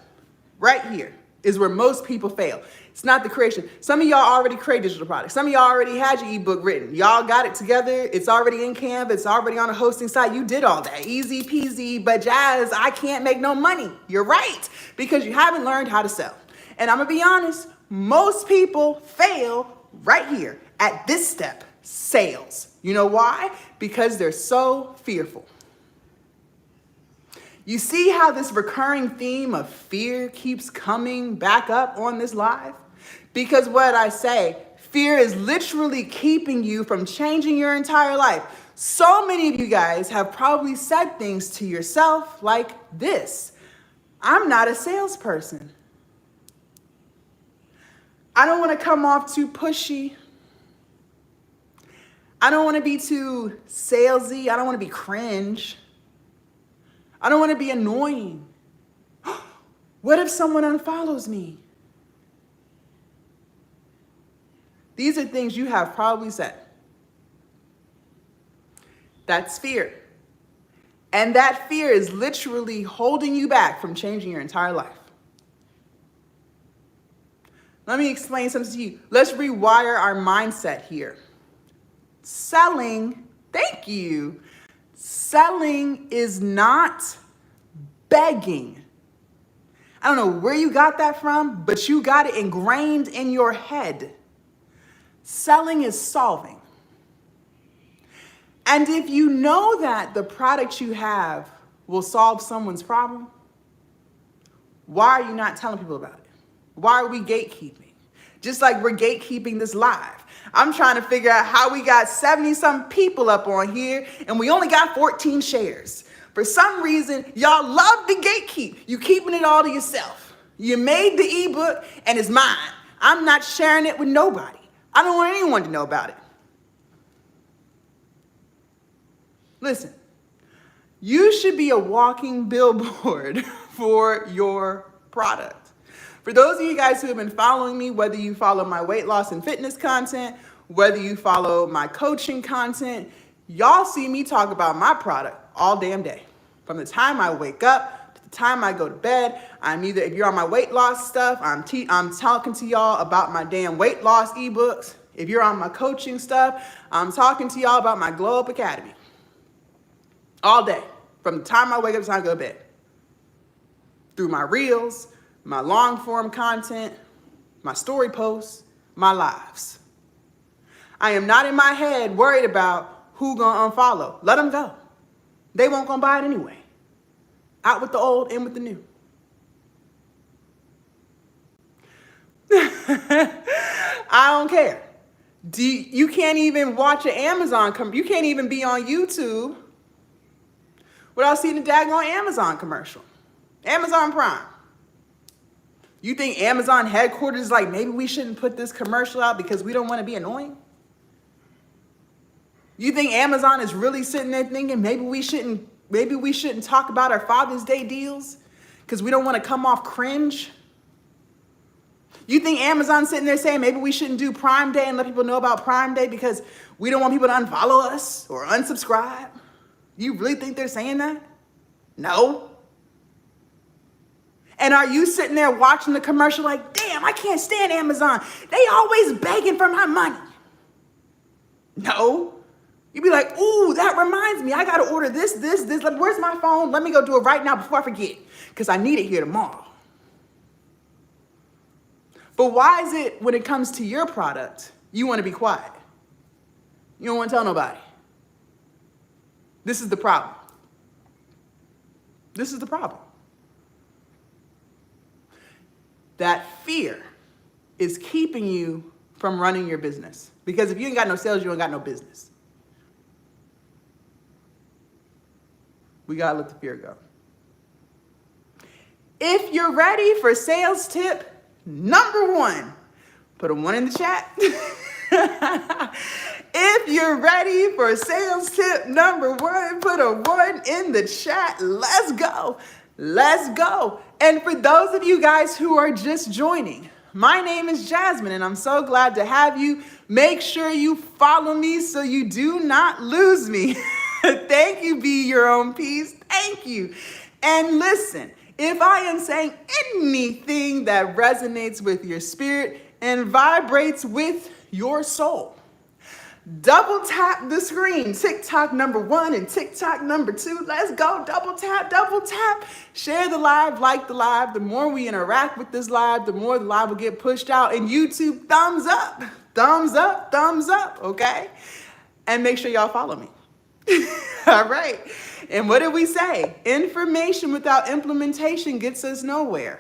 right here is where most people fail. It's not the creation. Some of y'all already create digital products. Some of y'all already had your ebook written. Y'all got it together. It's already in Canva. It's already on a hosting site. You did all that. Easy peasy, but Jazz, I can't make no money. You're right, because you haven't learned how to sell. And I'm going to be honest, most people fail right here at this step, sales. You know why? Because they're so fearful. You see how this recurring theme of fear keeps coming back up on this live? Because what I say, fear is literally keeping you from changing your entire life. So many of you guys have probably said things to yourself like this: I'm not a salesperson. I don't want to come off too pushy. I don't want to be too salesy. I don't want to be cringe. I don't want to be annoying. What if someone unfollows me? These are things you have probably said. That's fear. And that fear is literally holding you back from changing your entire life. Let me explain something to you. Let's rewire our mindset here. Selling, thank you. Selling is not begging. I don't know where you got that from, but you got it ingrained in your head. Selling is solving. And if you know that the product you have will solve someone's problem, why are you not telling people about it? Why are we gatekeeping? Just like we're gatekeeping this live. I'm trying to figure out how we got 70-some people up on here and we only got 14 shares. For some reason, y'all love to gatekeep. You keeping it all to yourself. You made the ebook and it's mine. I'm not sharing it with nobody. I don't want anyone to know about it. Listen, you should be a walking billboard for your product. For those of you guys who have been following me, whether you follow my weight loss and fitness content, whether you follow my coaching content, y'all see me talk about my product all damn day. From the time I wake up to the time I go to bed, if you're on my weight loss stuff, I'm talking to y'all about my damn weight loss ebooks. If you're on my coaching stuff, I'm talking to y'all about my Glow Up Academy. All day, from the time I wake up to the time I go to bed. Through my reels, my long form content, my story posts, my lives. I am not in my head worried about who gonna unfollow. Let them go. They won't gonna buy it anyway. Out with the old, in with the new. I don't care. You can't even watch an Amazon you can't even be on YouTube without seeing a daggone Amazon commercial. Amazon Prime. You think Amazon headquarters is like, maybe we shouldn't put this commercial out because we don't want to be annoying? You think Amazon is really sitting there thinking maybe we shouldn't talk about our Father's Day deals because we don't want to come off cringe? You think Amazon's sitting there saying maybe we shouldn't do Prime Day and let people know about Prime Day because we don't want people to unfollow us or unsubscribe? You really think they're saying that? No. And are you sitting there watching the commercial like, damn, I can't stand Amazon. They always begging for my money. No. You'd be like, ooh, that reminds me. I got to order this. Like, where's my phone? Let me go do it right now before I forget because I need it here tomorrow. But why is it when it comes to your product, you want to be quiet? You don't want to tell nobody. This is the problem. This is the problem. That fear is keeping you from running your business. Because if you ain't got no sales, you ain't got no business. We got to let the fear go. If you're ready for sales tip number 1, put a 1 in the chat. If you're ready for sales tip number 1, put a 1 in the chat. Let's go. Let's go. And for those of you guys who are just joining, my name is Jasmine and I'm so glad to have you. Make sure you follow me so you do not lose me. Thank you, Be Your Own Peace. Thank you. And listen, if I am saying anything that resonates with your spirit and vibrates with your soul, double tap the screen. TikTok number 1 and TikTok number 2. Let's go. Double tap, double tap. Share the live, like the live. The more we interact with this live, the more the live will get pushed out. And YouTube, thumbs up, thumbs up, thumbs up. Okay? And make sure y'all follow me. All right. And what did we say? Information without implementation gets us nowhere.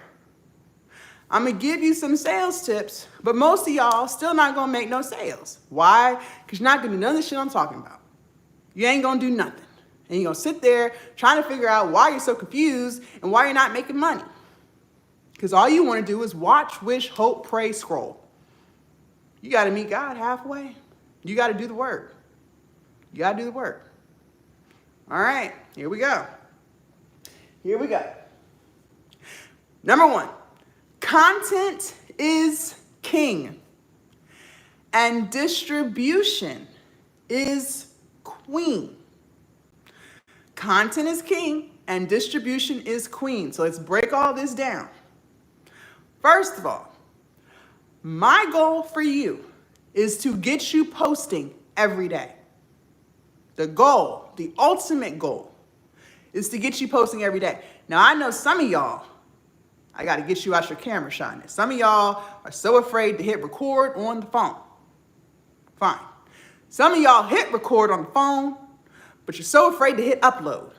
I'm going to give you some sales tips, but most of y'all still not going to make no sales. Why? Because you're not going to do none of the shit I'm talking about. You ain't going to do nothing. And you're going to sit there trying to figure out why you're so confused and why you're not making money. Because all you want to do is watch, wish, hope, pray, scroll. You got to meet God halfway. You got to do the work. You got to do the work. All right, here we go. Here we go. Number 1, content is king and distribution is queen. Content is king and distribution is queen. So let's break all this down. First of all, my goal for you is to get you posting every day. The goal, the ultimate goal, is to get you posting every day. Now, I know some of y'all, I got to get you out your camera shyness. Some of y'all are so afraid to hit record on the phone. Fine. Some of y'all hit record on the phone, but you're so afraid to hit upload.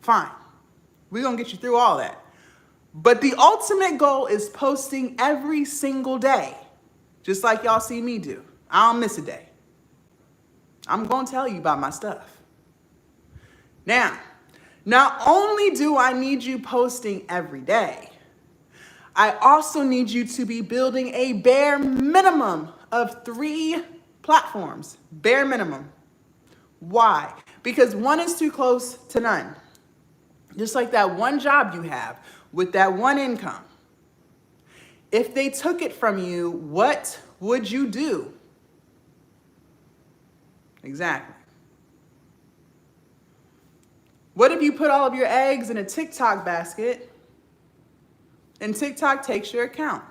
Fine. We're going to get you through all that. But the ultimate goal is posting every single day, just like y'all see me do. I don't miss a day. I'm going to tell you about my stuff. Now, not only do I need you posting every day, I also need you to be building a bare minimum of 3 platforms. Bare minimum. Why? Because one is too close to none. Just like that one job you have with that one income. If they took it from you, what would you do? Exactly. What if you put all of your eggs in a TikTok basket and TikTok takes your account?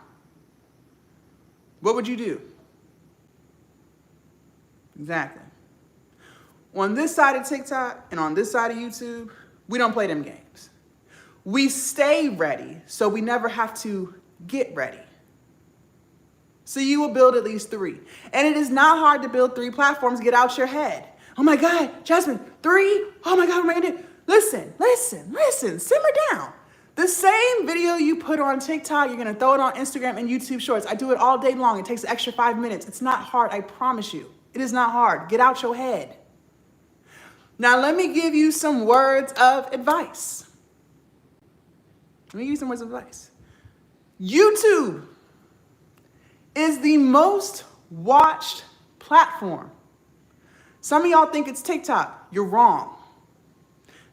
What would you do? Exactly. On this side of TikTok and on this side of YouTube, we don't play them games. We stay ready so we never have to get ready. So you will build at least 3. And it is not hard to build 3 platforms. Get out your head. Oh my God, Jasmine, 3? Oh my God, what am I gonna do? Listen, simmer down. The same video you put on TikTok, you're gonna throw it on Instagram and YouTube Shorts. I do it all day long. It takes an extra 5 minutes. It's not hard, I promise you. It is not hard. Get out your head. Now let me give you some words of advice. YouTube is the most watched platform. Some of y'all think it's TikTok. You're wrong.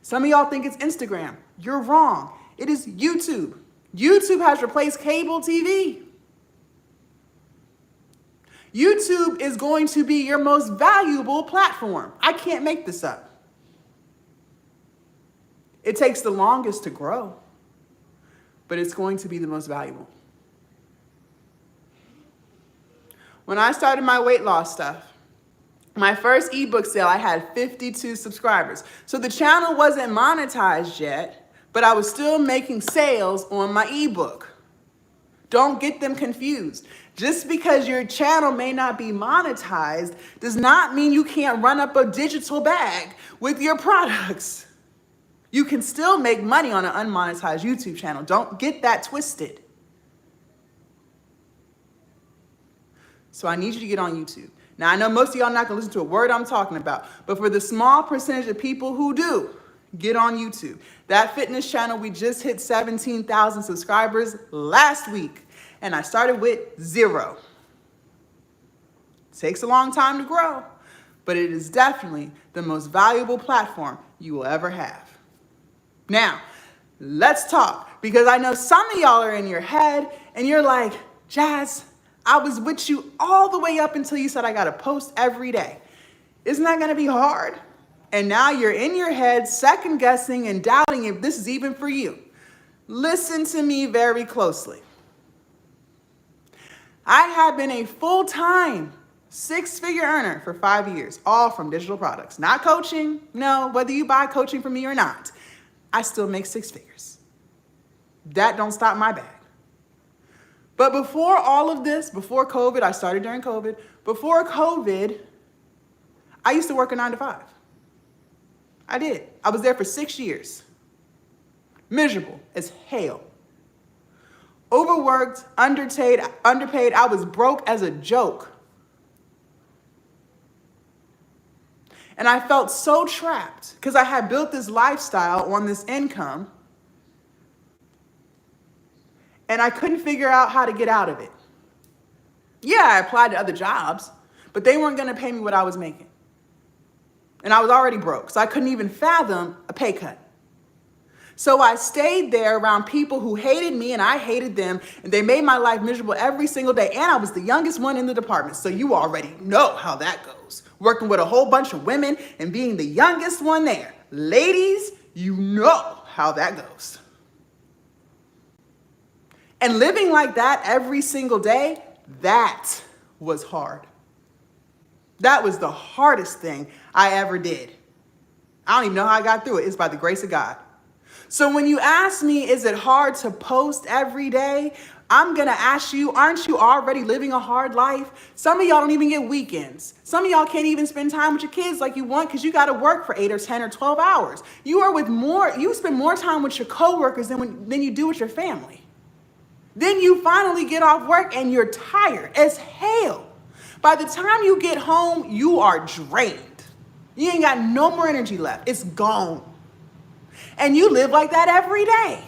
Some of y'all think it's Instagram. You're wrong. It is YouTube. YouTube has replaced cable TV. YouTube is going to be your most valuable platform. I can't make this up. It takes the longest to grow, but it's going to be the most valuable. When I started my weight loss stuff, My first ebook sale, I had 52 subscribers. So the channel wasn't monetized yet, but I was still making sales on my ebook. Don't get them confused. Just because your channel may not be monetized does not mean you can't run up a digital bag with your products. You can still make money on an unmonetized YouTube channel. Don't get that twisted. So I need you to get on YouTube. Now, I know most of y'all not gonna listen to a word I'm talking about, but for the small percentage of people who do, get on YouTube. That fitness channel, we just hit 17,000 subscribers last week, and I started with 0. It takes a long time to grow, but it is definitely the most valuable platform you will ever have. Now, let's talk, because I know some of y'all are in your head, and you're like, Jazz, I was with you all the way up until you said I gotta post every day. Isn't that gonna be hard? And now you're in your head second guessing and doubting if this is even for you. Listen to me very closely. I have been a full-time 6-figure earner for 5 years, all from digital products. Not coaching, no, whether you buy coaching from me or not, I still make 6 figures. That don't stop my bag. But before all of this, before COVID, I started during COVID. Before COVID, I used to work a 9 to 5. I did. I was there for 6 years. Miserable as hell. Overworked, underpaid. I was broke as a joke. And I felt so trapped because I had built this lifestyle on this income, and I couldn't figure out how to get out of it. Yeah, I applied to other jobs, but they weren't going to pay me what I was making. And I was already broke, so I couldn't even fathom a pay cut. So I stayed there around people who hated me and I hated them, and they made my life miserable every single day. And I was the youngest one in the department, so you already know how that goes. Working with a whole bunch of women and being the youngest one there. Ladies, you know how that goes. And living like that every single day, that was hard. That was the hardest thing I ever did. I don't even know how I got through it. It's by the grace of God. So when you ask me, is it hard to post every day? I'm going to ask you, aren't you already living a hard life? Some of y'all don't even get weekends. Some of y'all can't even spend time with your kids like you want because you got to work for 8 or 10 or 12 hours. You spend more time with your coworkers than you do with your family. Then you finally get off work and you're tired as hell. By the time you get home, you are drained. You ain't got no more energy left. It's gone. And you live like that every day.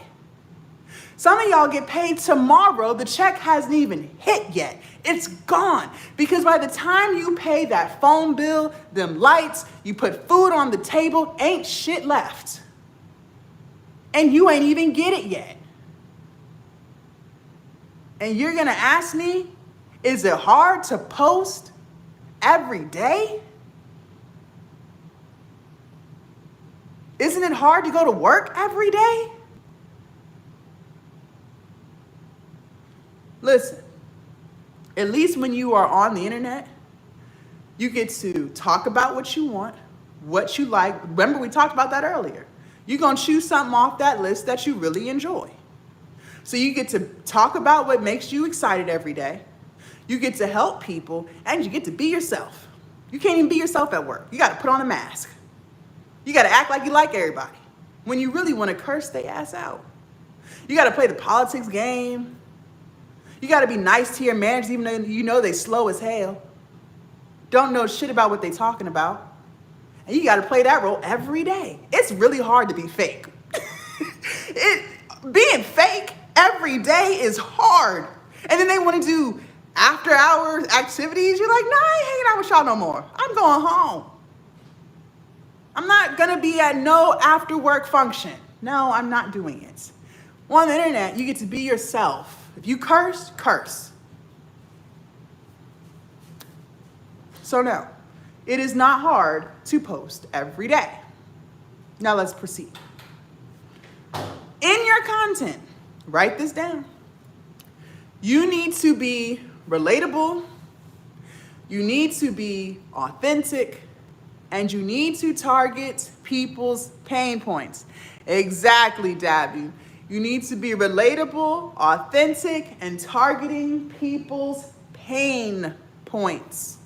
Some of y'all get paid tomorrow. The check hasn't even hit yet. It's gone. Because by the time you pay that phone bill, them lights, you put food on the table, ain't shit left. And you ain't even get it yet. And you're going to ask me, is it hard to post every day? Isn't it hard to go to work every day? Listen, at least when you are on the internet, you get to talk about what you want, what you like. Remember, we talked about that earlier. You're going to choose something off that list that you really enjoy. So you get to talk about what makes you excited every day. You get to help people, and you get to be yourself. You can't even be yourself at work. You got to put on a mask. You got to act like you like everybody. When you really want to curse their ass out. You got to play the politics game. You got to be nice to your managers even though you know they slow as hell. Don't know shit about what they talking about. And you got to play that role every day. It's really hard to be fake. Being fake every day is hard. And then they want to do after hours activities. You're like, nah, I ain't hanging out with y'all no more. I'm going home. I'm not going to be at no after work function. No, I'm not doing it. On the internet, you get to be yourself. If you curse, curse. So no, it is not hard to post every day. Now let's proceed. In your content, write this down. You need to be relatable. You need to be authentic, and you need to target people's pain points. Exactly, Dabby. You need to be relatable, authentic, and targeting people's pain points.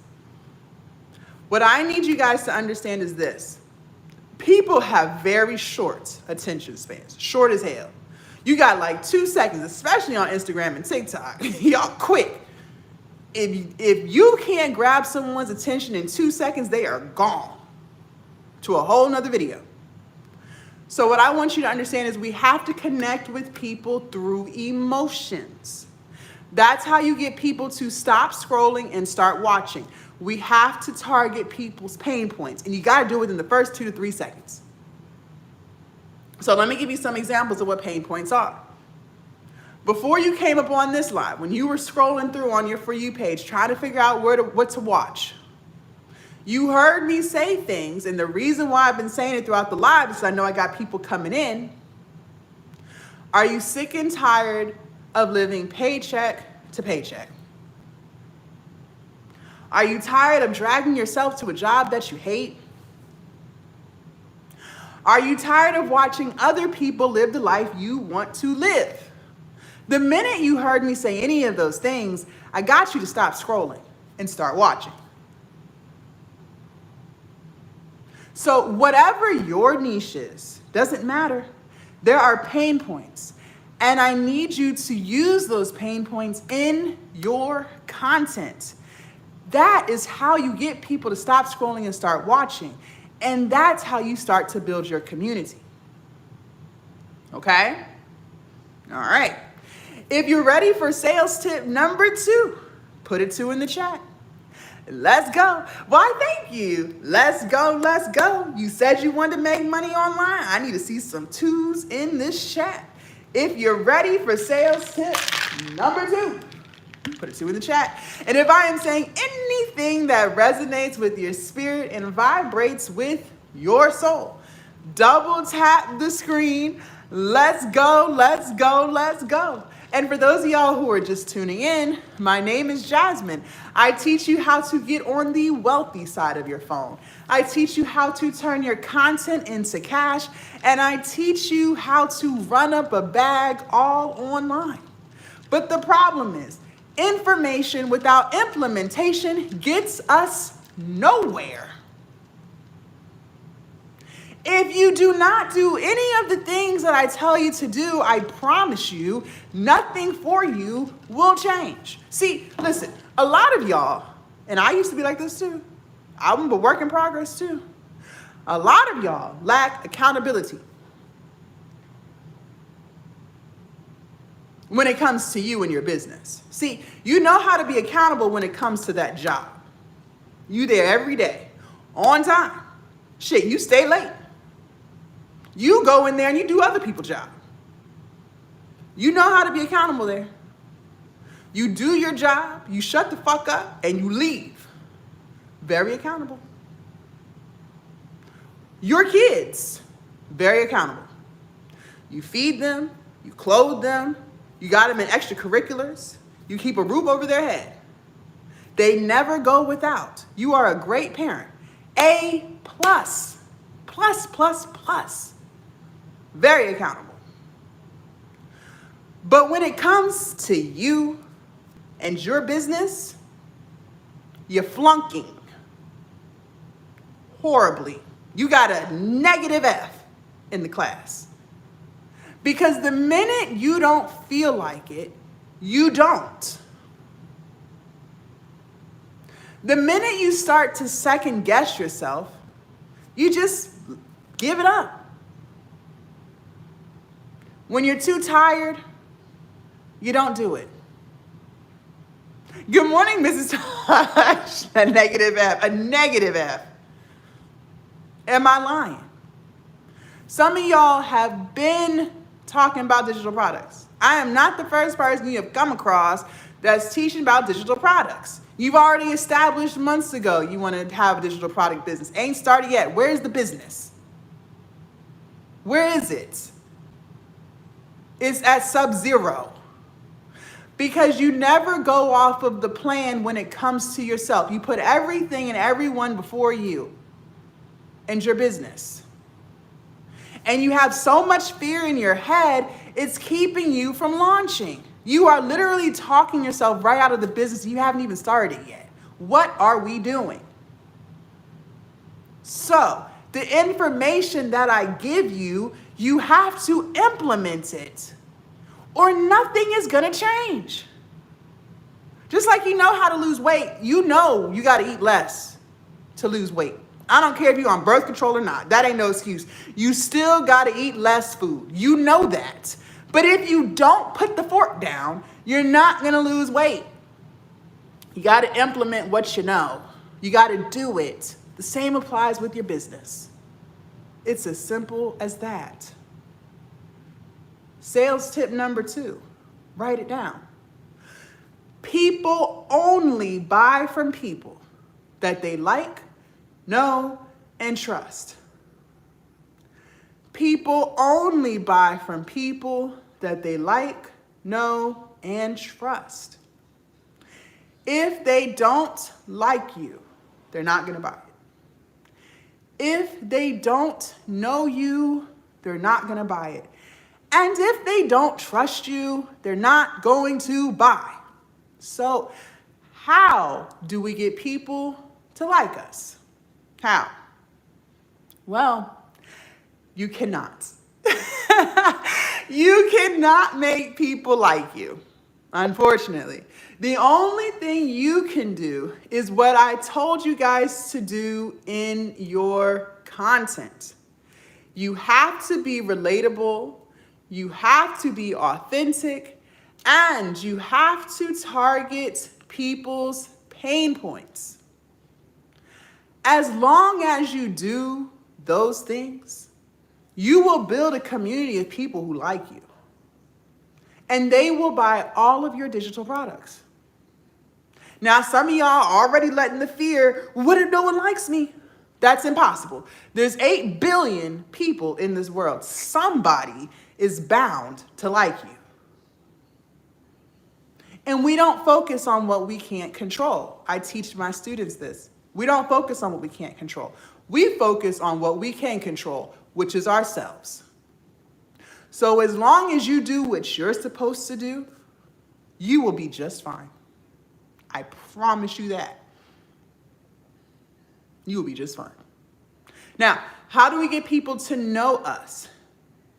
What I need you guys to understand is this. People have very short attention spans, short as hell. You got like 2 seconds, especially on Instagram and TikTok. Y'all quick. If you can't grab someone's attention in 2 seconds, they are gone to a whole nother video. So what I want you to understand is we have to connect with people through emotions. That's how you get people to stop scrolling and start watching. We have to target people's pain points, and you got to do it in the first 2 to 3 seconds. So let me give you some examples of what pain points are. Before you came up on this live, when you were scrolling through on your For You page, trying to figure out what to watch, you heard me say things, and the reason why I've been saying it throughout the live is I know I got people coming in. Are you sick and tired of living paycheck to paycheck? Are you tired of dragging yourself to a job that you hate? Are you tired of watching other people live the life you want to live? The minute you heard me say any of those things, I got you to stop scrolling and start watching. So whatever your niche is, doesn't matter. There are pain points, and I need you to use those pain points in your content. That is how you get people to stop scrolling and start watching. And that's how you start to build your community. Okay? All right. If you're ready for sales tip number 2, put a 2 in the chat. Let's go. Why, thank you. Let's go. Let's go. You said you wanted to make money online. I need to see some 2s in this chat. If you're ready for sales tip number 2, put a 2 in the chat. And if I am saying anything that resonates with your spirit and vibrates with your soul, double tap the screen. Let's go, let's go, let's go. And for those of y'all who are just tuning in, my name is Jasmine. I teach you how to get on the wealthy side of your phone. I teach you how to turn your content into cash, and I teach you how to run up a bag all online. But the problem is, information without implementation gets us nowhere. If you do not do any of the things that I tell you to do, I promise you, nothing for you will change. See, listen, a lot of y'all, and I used to be like this too, I'm a work in progress too. A lot of y'all lack accountability when it comes to you and your business. See, you know how to be accountable when it comes to that job. You there every day, on time. Shit, you stay late. You go in there and you do other people's job. You know how to be accountable there. You do your job, you shut the fuck up, and you leave. Very accountable. Your kids, very accountable. You feed them, you clothe them, you got them in extracurriculars, you keep a roof over their head. They never go without. You are a great parent. A plus, plus, plus, plus. Very accountable. But when it comes to you and your business, you're flunking horribly. You got a negative F in the class. Because the minute you don't feel like it, you don't. The minute you start to second guess yourself, you just give it up. When you're too tired, you don't do it. Good morning, Mrs. Tosh. A negative F. A negative F. Am I lying? Some of y'all have been talking about digital products. I am not the first person you have come across that's teaching about digital products. You've already established months ago you want to have a digital product business. Ain't started yet. Where's the business? Where is it? It's at sub-zero. Because you never go off of the plan when it comes to yourself. You put everything and everyone before you and your business. And you have so much fear in your head, it's keeping you from launching. You are literally talking yourself right out of the business. You haven't even started yet. What are we doing? So, the information that I give you, you have to implement it, or nothing is going to change. Just like you know how to lose weight, you know you got to eat less to lose weight. I don't care if you're on birth control or not. That ain't no excuse. You still got to eat less food. You know that. But if you don't put the fork down, you're not going to lose weight. You got to implement what you know. You got to do it. The same applies with your business. It's as simple as that. Sales tip number 2, write it down. People only buy from people that they like, know, and trust. People only buy from people that they like, know, and trust. If they don't like you, they're not going to buy it. If they don't know you, they're not going to buy it. And if they don't trust you, they're not going to buy. So how do we get people to like us? How? Well, you cannot. You cannot make people like you, unfortunately. The only thing you can do is what I told you guys to do in your content. You have to be relatable, you have to be authentic, and you have to target people's pain points. As long as you do those things, you will build a community of people who like you. And they will buy all of your digital products. Now, some of y'all already letting the fear, what if no one likes me? That's impossible. There's 8 billion people in this world. Somebody is bound to like you. And we don't focus on what we can't control. I teach my students this. We don't focus on what we can't control. We focus on what we can control, which is ourselves. So as long as you do what you're supposed to do, you will be just fine. I promise you that. You will be just fine. Now, how do we get people to know us?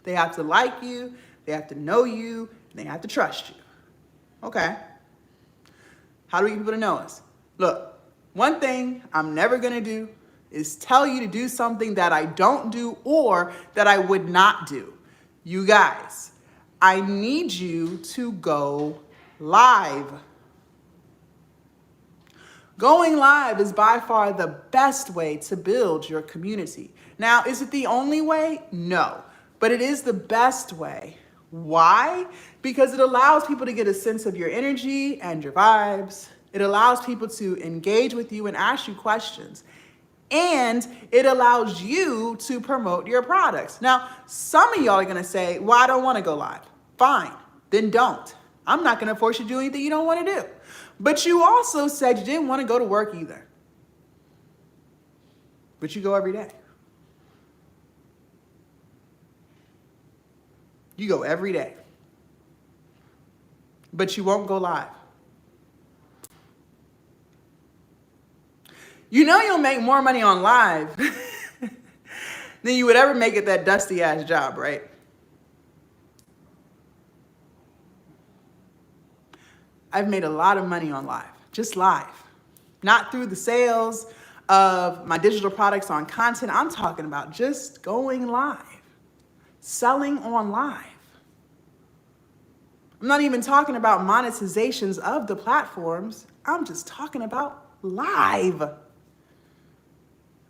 They have to like you, they have to know you, and they have to trust you. Okay. How do we get people to know us? Look, one thing I'm never going to do is tell you to do something that I don't do or that I would not do. You guys, I need you to go live. Going live is by far the best way to build your community. Now, is it the only way? No, but it is the best way. Why? Because it allows people to get a sense of your energy and your vibes. It allows people to engage with you and ask you questions. And it allows you to promote your products. Now, some of y'all are gonna say, well, I don't wanna go live. Fine, then don't. I'm not gonna force you to do anything you don't wanna do. But you also said you didn't wanna go to work either. But you go every day. You go every day. But you won't go live. You know you'll make more money on live than you would ever make at that dusty ass job, right? I've made a lot of money on live, just live. Not through the sales of my digital products on content. I'm talking about just going live, selling on live. I'm not even talking about monetizations of the platforms. I'm just talking about live.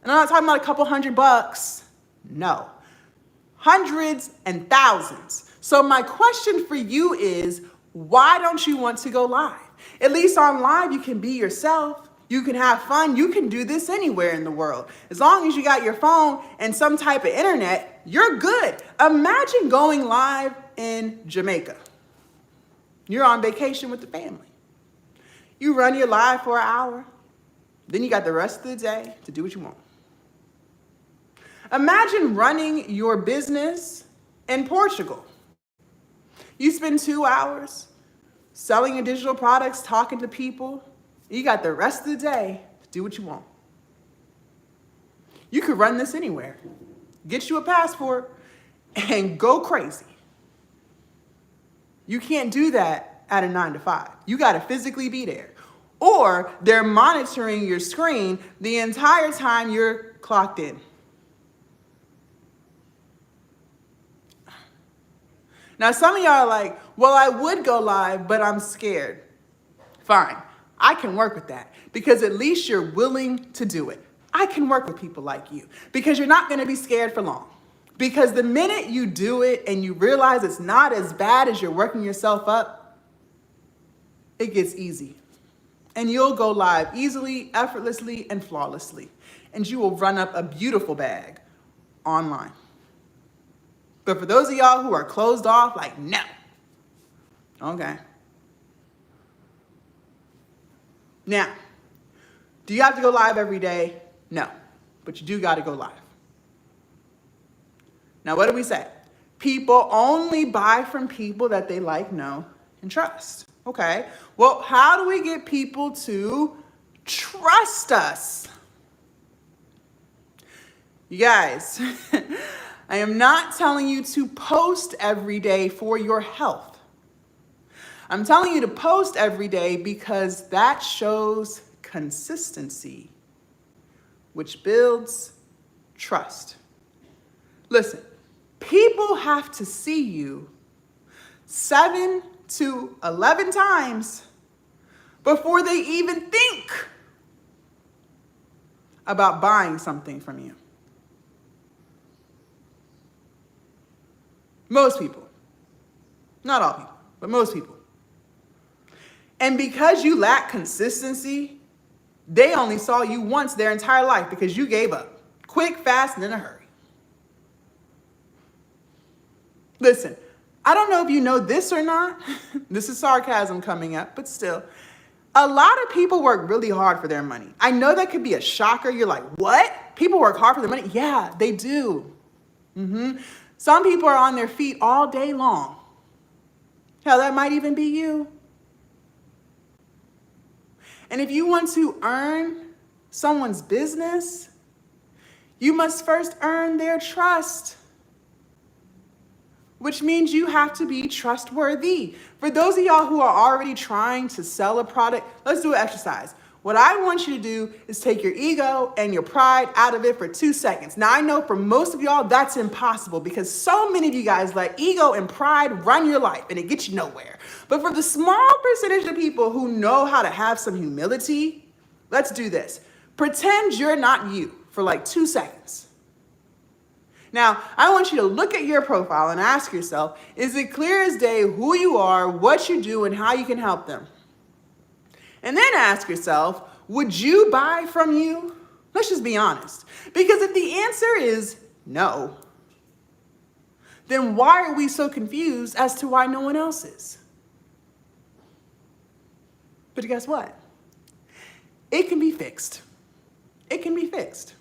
And I'm not talking about a couple $100. No, hundreds and thousands. So my question for you is, why don't you want to go live? At least on live, you can be yourself. You can have fun. You can do this anywhere in the world. As long as you got your phone and some type of internet, you're good. Imagine going live in Jamaica. You're on vacation with the family. You run your live for an hour. Then you got the rest of the day to do what you want. Imagine running your business in Portugal. You spend 2 hours selling your digital products, talking to people. You got the rest of the day to do what you want. You could run this anywhere. Get you a passport and go crazy. You can't do that at a 9 to 5. You got to physically be there. Or they're monitoring your screen the entire time you're clocked in. Now, some of y'all are like, well, I would go live, but I'm scared. Fine, I can work with that because at least you're willing to do it. I can work with people like you because you're not going to be scared for long. Because the minute you do it and you realize it's not as bad as you're working yourself up, it gets easy. And you'll go live easily, effortlessly, and flawlessly. And you will run up a beautiful bag online. But for those of y'all who are closed off, like, no. Okay. Now, do you have to go live every day? No. But you do got to go live. Now, what do we say? People only buy from people that they like, know, and trust. Okay. Well, how do we get people to trust us? You guys, I am not telling you to post every day for your health. I'm telling you to post every day because that shows consistency, which builds trust. Listen, people have to see you 7 to 11 times before they even think about buying something from you. Most people. Not all people, but most people. And because you lack consistency, they only saw you once their entire life because you gave up. Quick, fast, and in a hurry. Listen, I don't know if you know this or not. This is sarcasm coming up, but still. A lot of people work really hard for their money. I know that could be a shocker. You're like, what? People work hard for their money? Yeah, they do. Some people are on their feet all day long. Hell, that might even be you. And if you want to earn someone's business, you must first earn their trust, which means you have to be trustworthy. For those of y'all who are already trying to sell a product, let's do an exercise. What I want you to do is take your ego and your pride out of it for 2 seconds. Now, I know for most of y'all, that's impossible because so many of you guys let ego and pride run your life and it gets you nowhere. But for the small percentage of people who know how to have some humility, let's do this. Pretend you're not you for like 2 seconds. Now, I want you to look at your profile and ask yourself, is it clear as day who you are, what you do, and how you can help them? And then ask yourself, would you buy from you? Let's just be honest. Because if the answer is no, then why are we so confused as to why no one else is? But guess what? It can be fixed. It can be fixed.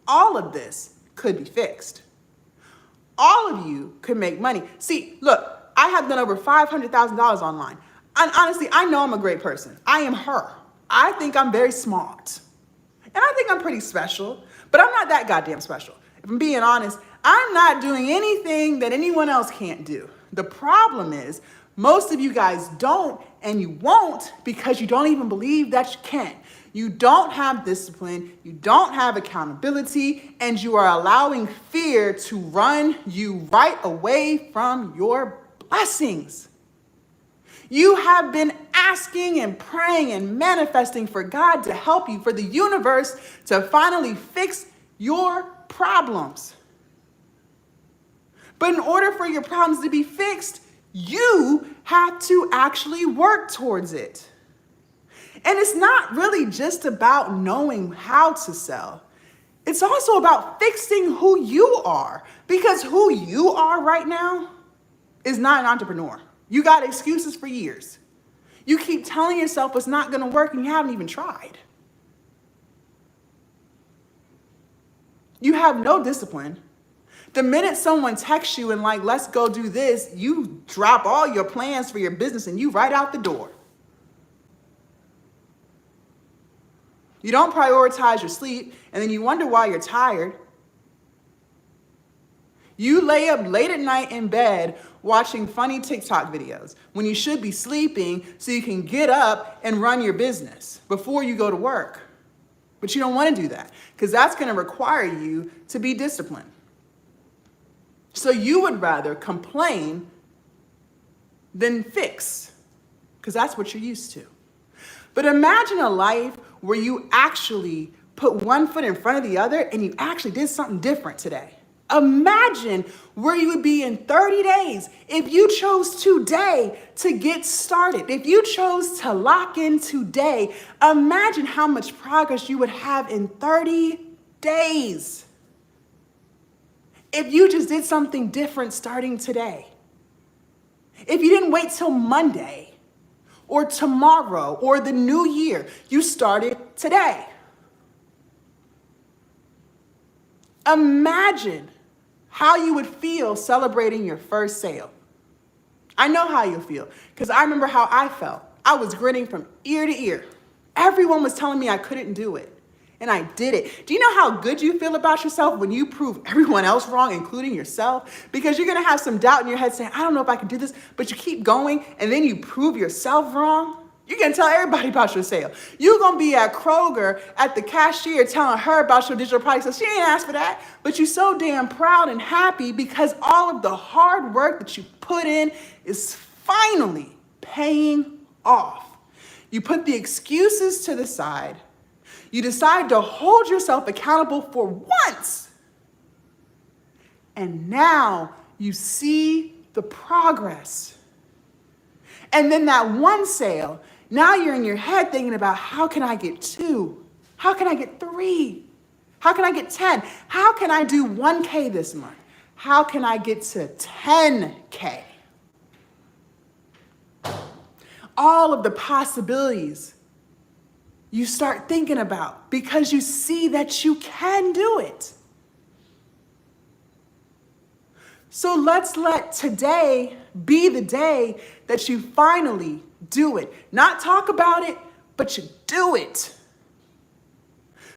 All of this could be fixed. All of you could make money. See, look, I have done over $500,000 online. And honestly, I know I'm a great person. I am her. I think I'm very smart. And I think I'm pretty special, but I'm not that goddamn special. If I'm being honest, I'm not doing anything that anyone else can't do. The problem is, most of you guys don't, and you won't because you don't even believe that you can. You don't have discipline, you don't have accountability, and you are allowing fear to run you right away from your blessings. You have been asking and praying and manifesting for God to help you, for the universe to finally fix your problems. But in order for your problems to be fixed, you have to actually work towards it. And it's not really just about knowing how to sell. It's also about fixing who you are. Because who you are right now is not an entrepreneur. You got excuses for years. You keep telling yourself it's not going to work and you haven't even tried. You have no discipline. The minute someone texts you and like, let's go do this, you drop all your plans for your business and you right out the door. You don't prioritize your sleep and then you wonder why you're tired. You lay up late at night in bed watching funny TikTok videos when you should be sleeping so you can get up and run your business before you go to work. But you don't want to do that because that's going to require you to be disciplined. So you would rather complain than fix because that's what you're used to. But imagine a life where you actually put one foot in front of the other and you actually did something different today. Imagine where you would be in 30 days if you chose today to get started. If you chose to lock in today, imagine how much progress you would have in 30 days. If you just did something different starting today. If you didn't wait till Monday or tomorrow or the new year, you started today. Imagine how you would feel celebrating your first sale. I know how you feel because I remember how I felt. I was grinning from ear to ear. Everyone was telling me I couldn't do it, and I did it. Do you know how good you feel about yourself when you prove everyone else wrong, including yourself? Because you're going to have some doubt in your head saying, I don't know if I can do this, but you keep going, and then you prove yourself wrong. You're going to tell everybody about your sale. You're going to be at Kroger at the cashier telling her about your digital product. So she ain't asked for that, but you're so damn proud and happy because all of the hard work that you put in is finally paying off. You put the excuses to the side. You decide to hold yourself accountable for once. And now you see the progress. And then that one sale, now you're in your head thinking about how can I get 2? How can I get 3? How can I get 10? How can I do 1K this month? How can I get to 10K? All of the possibilities you start thinking about because you see that you can do it. So let's let today be the day that you finally do it. Not talk about it, but you do it.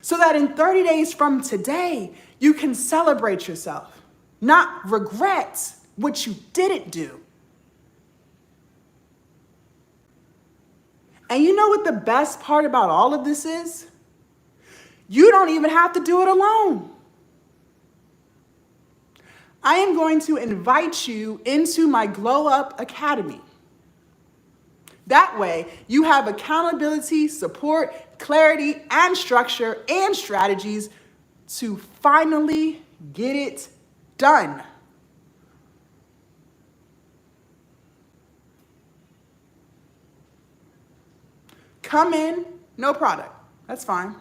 So that in 30 days from today, you can celebrate yourself, not regret what you didn't do. And you know what the best part about all of this is? You don't even have to do it alone. I am going to invite you into my Glow Up Academy. That way, you have accountability, support, clarity, and structure and strategies to finally get it done. Come in, no product. That's fine.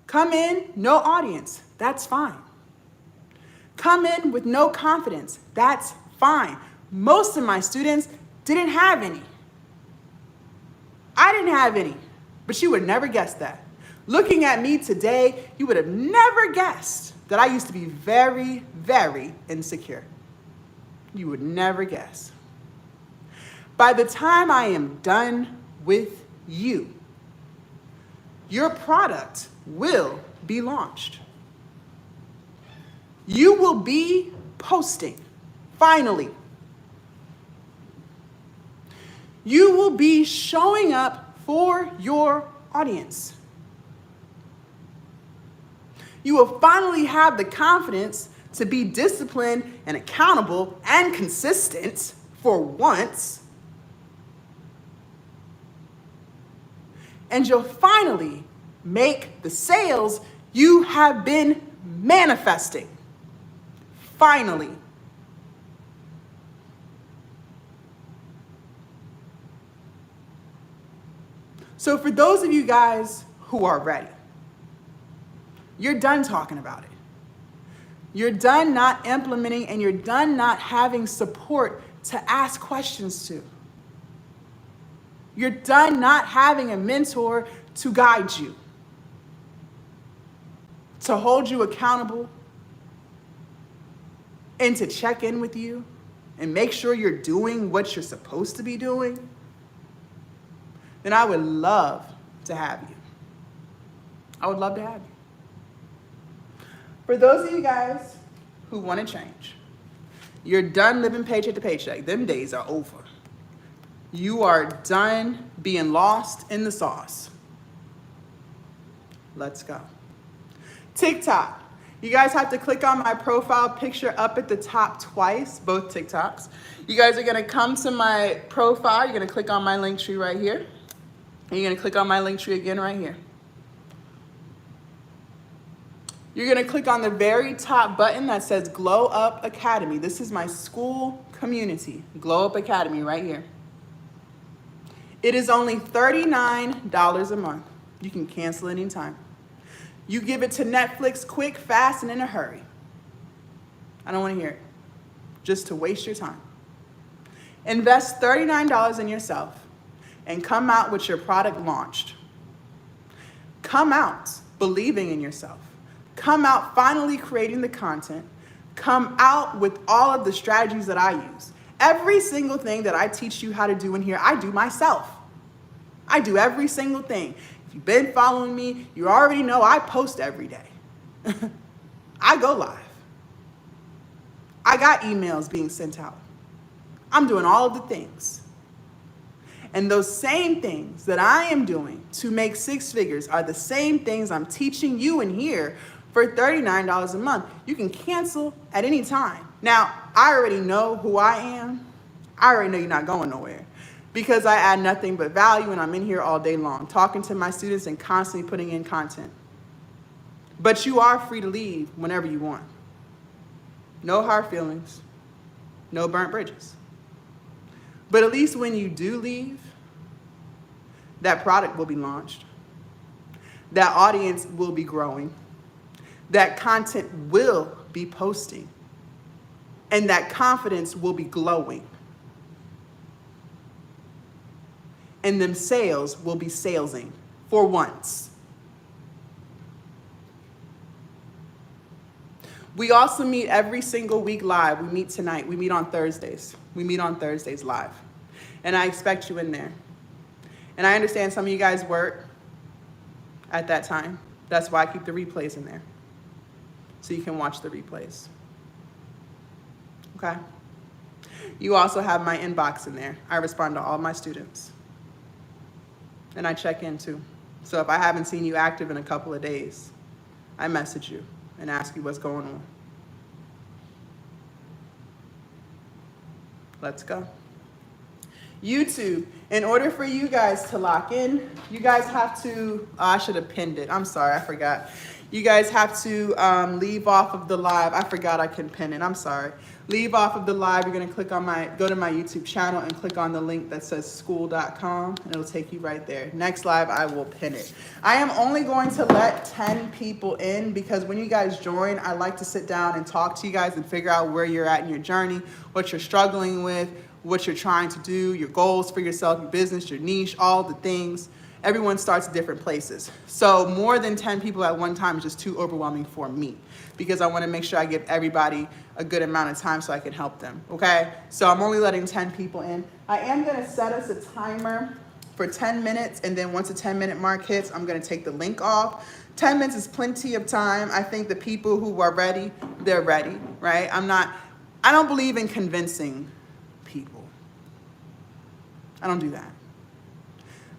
Come in, no audience. That's fine. Come in with no confidence. That's fine. Most of my students didn't have any. I didn't have any, but you would never guess that. Looking at me today, you would have never guessed that I used to be very, very insecure. You would never guess. By the time I am done with you, your product will be launched. You will be posting, finally. You will be showing up for your audience. You will finally have the confidence to be disciplined and accountable and consistent for once. And you'll finally make the sales you have been manifesting. Finally. So for those of you guys who are ready, you're done talking about it. You're done not implementing and you're done not having support to ask questions to. You're done not having a mentor to guide you, to hold you accountable, and to check in with you and make sure you're doing what you're supposed to be doing. Then I would love to have you. I would love to have you. For those of you guys who want to change, you're done living paycheck to paycheck. Them days are over. You are done being lost in the sauce. Let's go. TikTok. You guys have to click on my profile picture up at the top twice, both TikToks. You guys are gonna come to my profile. You're gonna click on my link tree right here. And you're gonna click on my link tree again right here. You're gonna click on the very top button that says Glow Up Academy. This is my Skool community, Glow Up Academy right here. It is only $39 a month. You can cancel anytime. You give it to Netflix quick, fast, and in a hurry. I don't want to hear it. Just to waste your time. Invest $39 in yourself and come out with your product launched. Come out believing in yourself. Come out finally creating the content. Come out with all of the strategies that I use. Every single thing that I teach you how to do in here, I do myself. I do every single thing. If you've been following me, you already know I post every day. I go live. I got emails being sent out. I'm doing all of the things. And those same things that I am doing to make six figures are the same things I'm teaching you in here for $39 a month. You can cancel at any time. Now, I already know who I am. I already know you're not going nowhere because I add nothing but value and I'm in here all day long talking to my students and constantly putting in content. But you are free to leave whenever you want. No hard feelings, no burnt bridges. But at least when you do leave, that product will be launched. That audience will be growing. That content will be posting. And that confidence will be glowing. And them sales will be salesing for once. We also meet every single week live. We meet tonight. We meet on Thursdays. We meet on Thursdays live. And I expect you in there. And I understand some of you guys work at that time. That's why I keep the replays in there. So you can watch the replays. Okay? You also have my inbox in there. I respond to all my students. And I check in too. So if I haven't seen you active in a couple of days, I message you and ask you what's going on. Let's go. YouTube, in order for you guys to lock in, you guys have to, I should have pinned it. I'm sorry, I forgot. You guys have to leave off of the live. I forgot I can pin it. I'm sorry. Leave off of the live. You're going to click on go to my YouTube channel and click on the link that says skool.com and it'll take you right there. Next live, I will pin it. I am only going to let 10 people in because when you guys join, I like to sit down and talk to you guys and figure out where you're at in your journey, what you're struggling with, what you're trying to do, your goals for yourself, your business, your niche, all the things. Everyone starts at different places. So more than 10 people at one time is just too overwhelming for me because I want to make sure I give everybody a good amount of time so I can help them, okay? So I'm only letting 10 people in. I am going to set us a timer for 10 minutes, and then once the 10-minute mark hits, I'm going to take the link off. 10 minutes is plenty of time. I think the people who are ready, they're ready, right? I don't believe in convincing people. I don't do that.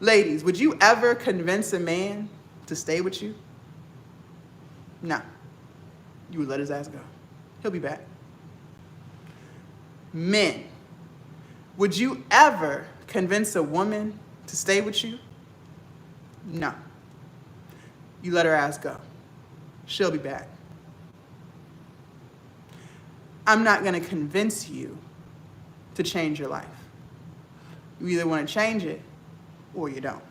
Ladies, would you ever convince a man to stay with you? No. You would let his ass go. He'll be back. Men, would you ever convince a woman to stay with you? No. You let her ass go. She'll be back. I'm not going to convince you to change your life. You either want to change it or you don't.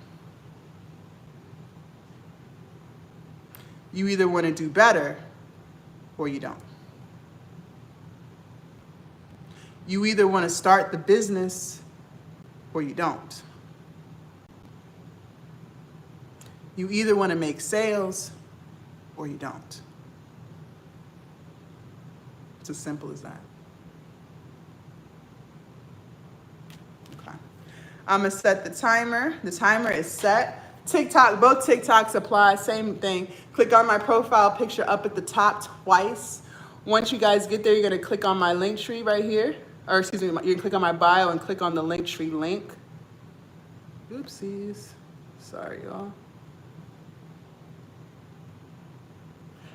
You either want to do better or you don't. You either want to start the business or you don't. You either want to make sales or you don't. It's as simple as that. Okay. I'm going to set the timer. The timer is set. TikTok, both TikToks apply, same thing. Click on my profile picture up at the top twice. Once you guys get there, you're going to click on my link tree right here. Or excuse me, you can click on my bio and click on the link tree link. Oopsies. Sorry, y'all.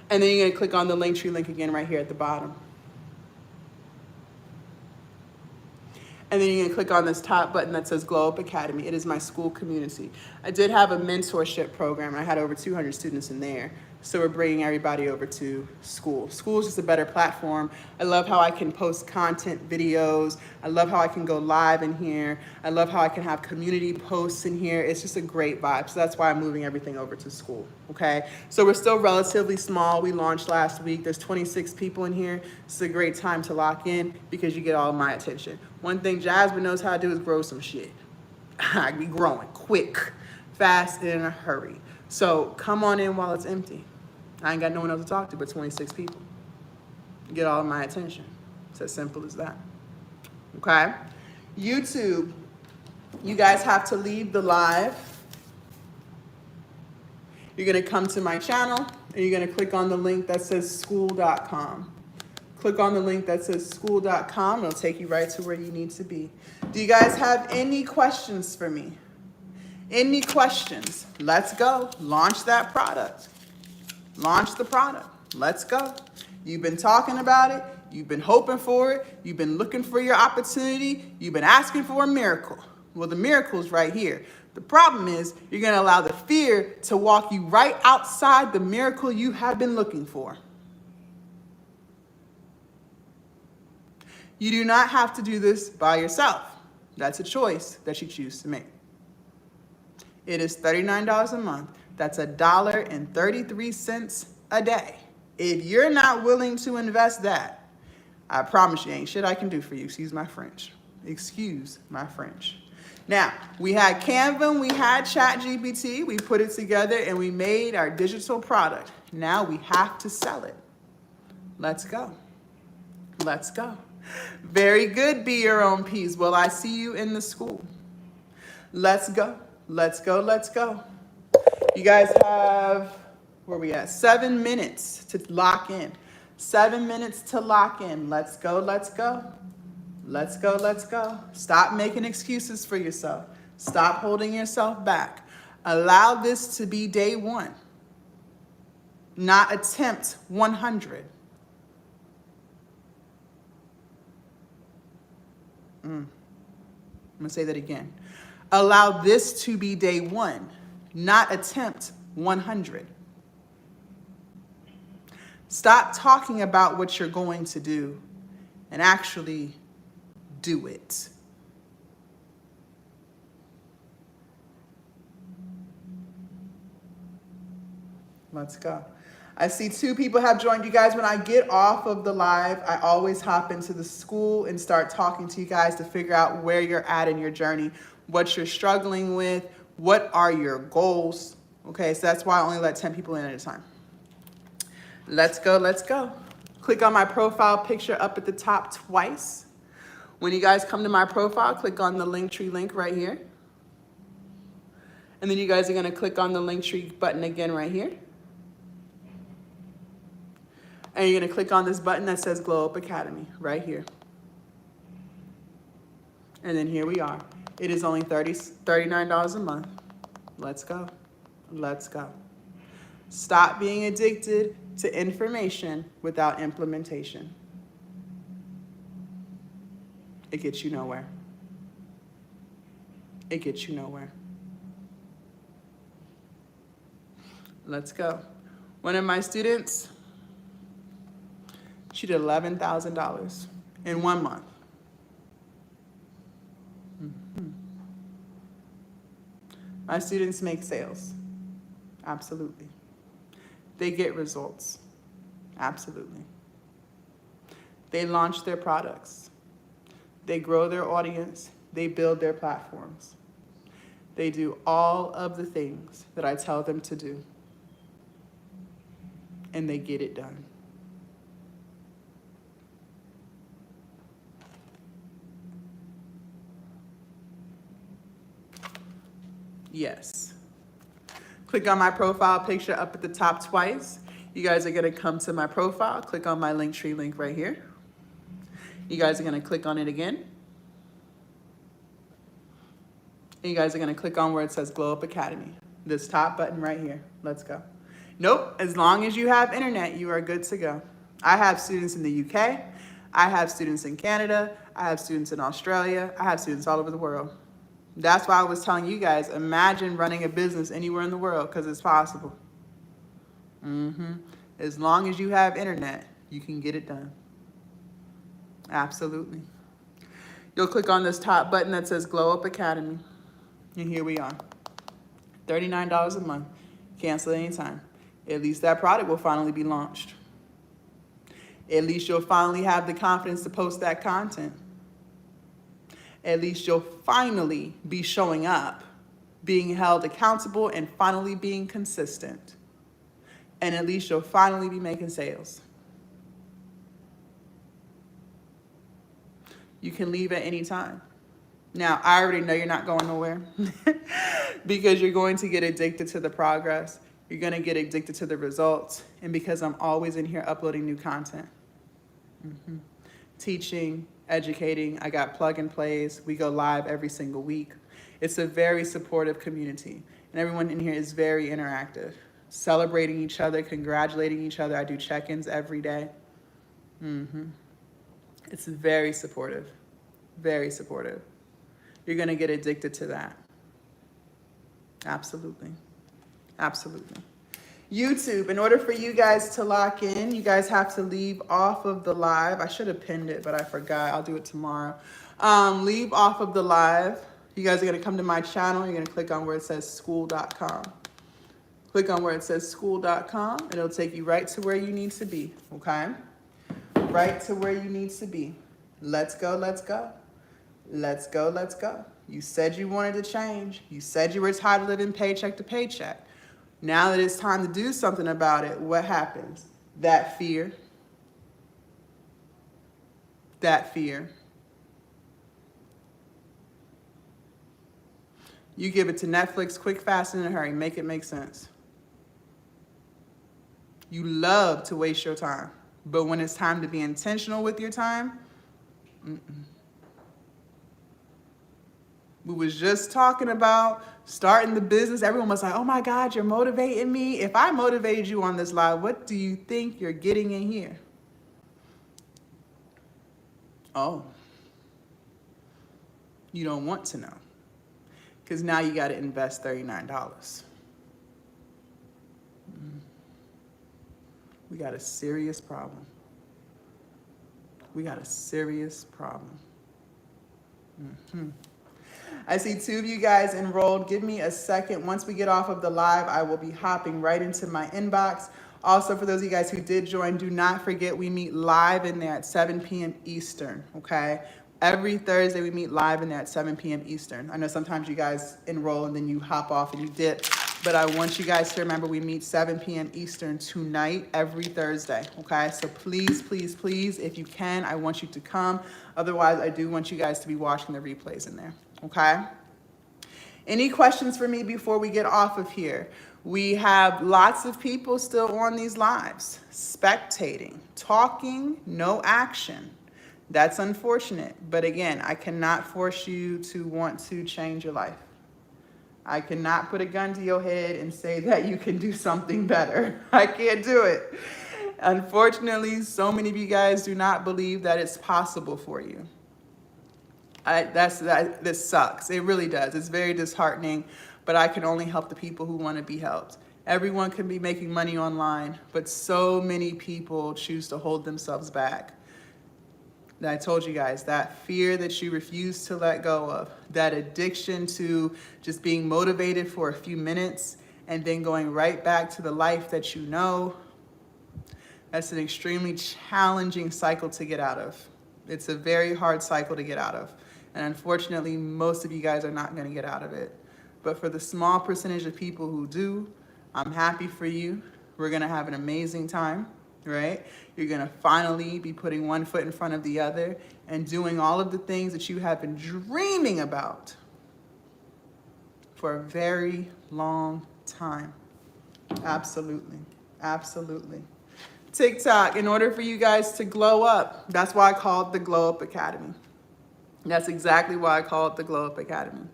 And then you're going to click on the link tree link again right here at the bottom. And then you're going to click on this top button that says Glow Up Academy. It is my Skool community. I did have a mentorship program. I had over 200 students in there. So we're bringing everybody over to Skool. Skool is just a better platform. I love how I can post content videos. I love how I can go live in here. I love how I can have community posts in here. It's just a great vibe. So that's why I'm moving everything over to Skool, okay? So we're still relatively small. We launched last week. There's 26 people in here. It's a great time to lock in because you get all of my attention. One thing Jasmine knows how to do is grow some shit. I be growing quick, fast, and in a hurry. So come on in while it's empty. I ain't got no one else to talk to but 26 people. Get all of my attention. It's as simple as that. Okay? YouTube, you guys have to leave the live. You're going to come to my channel and you're going to click on the link that says skool.com. Click on the link that says skool.com. It'll take you right to where you need to be. Do you guys have any questions for me? Any questions? Let's go. Launch that product. Launch the product. Let's go. You've been talking about it. You've been hoping for it. You've been looking for your opportunity. You've been asking for a miracle. Well, the miracle's right here. The problem is you're going to allow the fear to walk you right outside the miracle you have been looking for. You do not have to do this by yourself. That's a choice that you choose to make. It is $39 a month. That's $1.33 a day. If you're not willing to invest that, I promise you ain't shit I can do for you. Excuse my French. Excuse my French. Now, we had Canva, we had ChatGPT, we put it together and we made our digital product. Now we have to sell it. Let's go. Let's go. Very good, be your own peas. Well, I see you in the school. Let's go. Let's go. Let's go. You guys have, where are we at? 7 minutes to lock in. 7 minutes to lock in. Let's go. Let's go. Let's go. Let's go. Stop making excuses for yourself. Stop holding yourself back. Allow this to be day one, not attempt 100. I'm going to say that again. Allow this to be day one, not attempt 100. Stop talking about what you're going to do and actually do it. Let's go. I see 2 people have joined. You guys, when I get off of the live, I always hop into the Skool and start talking to you guys to figure out where you're at in your journey, what you're struggling with, what are your goals. Okay, so that's why I only let 10 people in at a time. Let's go, let's go. Click on my profile picture up at the top twice. When you guys come to my profile, click on the Linktree link right here. And then you guys are gonna click on the Linktree button again right here. And you're gonna click on this button that says Glow Up Academy right here. And then here we are. It is only $39 a month. Let's go. Let's go. Stop being addicted to information without implementation. It gets you nowhere. It gets you nowhere. Let's go. One of my students, she did $11,000 in 1 month. My students make sales. Absolutely. They get results. Absolutely. They launch their products. They grow their audience. They build their platforms. They do all of the things that I tell them to do. And they get it done. Yes. Click on my profile picture up at the top twice. You guys are going to come to my profile. Click on my Linktree link right here. You guys are going to click on it again. And you guys are going to click on where it says Glow Up Academy. This top button right here. Let's go. Nope. As long as you have internet, you are good to go. I have students in the UK. I have students in Canada. I have students in Australia. I have students all over the world. That's why I was telling you guys, imagine running a business anywhere in the world, because it's possible. As long as you have internet, you can get it done. Absolutely. You'll click on this top button that says Glow Up Academy. And here we are. $39 a month. Cancel anytime. At least that product will finally be launched. At least you'll finally have the confidence to post that content. At least you'll finally be showing up, being held accountable, and finally being consistent. And at least you'll finally be making sales. You can leave at any time. Now, I already know you're not going nowhere because you're going to get addicted to the progress. You're going to get addicted to the results. And because I'm always in here uploading new content. Teaching, educating. I got plug and plays. We go live every single week. It's a very supportive community. And everyone in here is very interactive. Celebrating each other, congratulating each other. I do check-ins every day. It's very supportive. Very supportive. You're going to get addicted to that. Absolutely. Absolutely. YouTube, in order for you guys to lock in, you guys have to leave off of the live. I should have pinned it, but I forgot. I'll do it tomorrow. Leave off of the live. You guys are going to come to my channel. You're going to click on where it says Skool.com. Click on where it says Skool.com, and it'll take you right to where you need to be, okay? Right to where you need to be. Let's go, let's go. Let's go, let's go. You said you wanted to change. You said you were tired of living paycheck to paycheck. Now that it's time to do something about it, what happens? That fear. That fear. You give it to Netflix quick, fast, and in a hurry. Make it make sense. You love to waste your time. But when it's time to be intentional with your time, We was just talking about starting the business. Everyone was like, oh my God, you're motivating me. If I motivated you on this live, what do you think you're getting in here? Oh, you don't want to know. Because now you got to invest $39. We got a serious problem. We got a serious problem. I see 2 of you guys enrolled. Give me a second. Once we get off of the live, I will be hopping right into my inbox. Also, for those of you guys who did join, do not forget we meet live in there at 7 p.m. Eastern, okay? Every Thursday we meet live in there at 7 p.m. Eastern. I know sometimes you guys enroll and then you hop off and you dip, but I want you guys to remember we meet 7 p.m. Eastern tonight every Thursday, okay? So please, please, please, if you can, I want you to come. Otherwise, I do want you guys to be watching the replays in there, okay? Any questions for me before we get off of here? We have lots of people still on these lives, spectating, talking, no action. That's unfortunate. But again, I cannot force you to want to change your life. I cannot put a gun to your head and say that you can do something better. I can't do it. Unfortunately, so many of you guys do not believe that it's possible for you. This sucks. It really does. It's very disheartening, but I can only help the people who want to be helped. Everyone can be making money online, but so many people choose to hold themselves back. And I told you guys, that fear that you refuse to let go of, that addiction to just being motivated for a few minutes and then going right back to the life that you know, that's an extremely challenging cycle to get out of. It's a very hard cycle to get out of. And unfortunately, most of you guys are not going to get out of it. But for the small percentage of people who do, I'm happy for you. We're going to have an amazing time, right? You're going to finally be putting one foot in front of the other and doing all of the things that you have been dreaming about for a very long time. Absolutely. Absolutely. TikTok, in order for you guys to glow up, that's why I call it the Glow Up Academy. That's exactly why I call it the Glow Up Academy.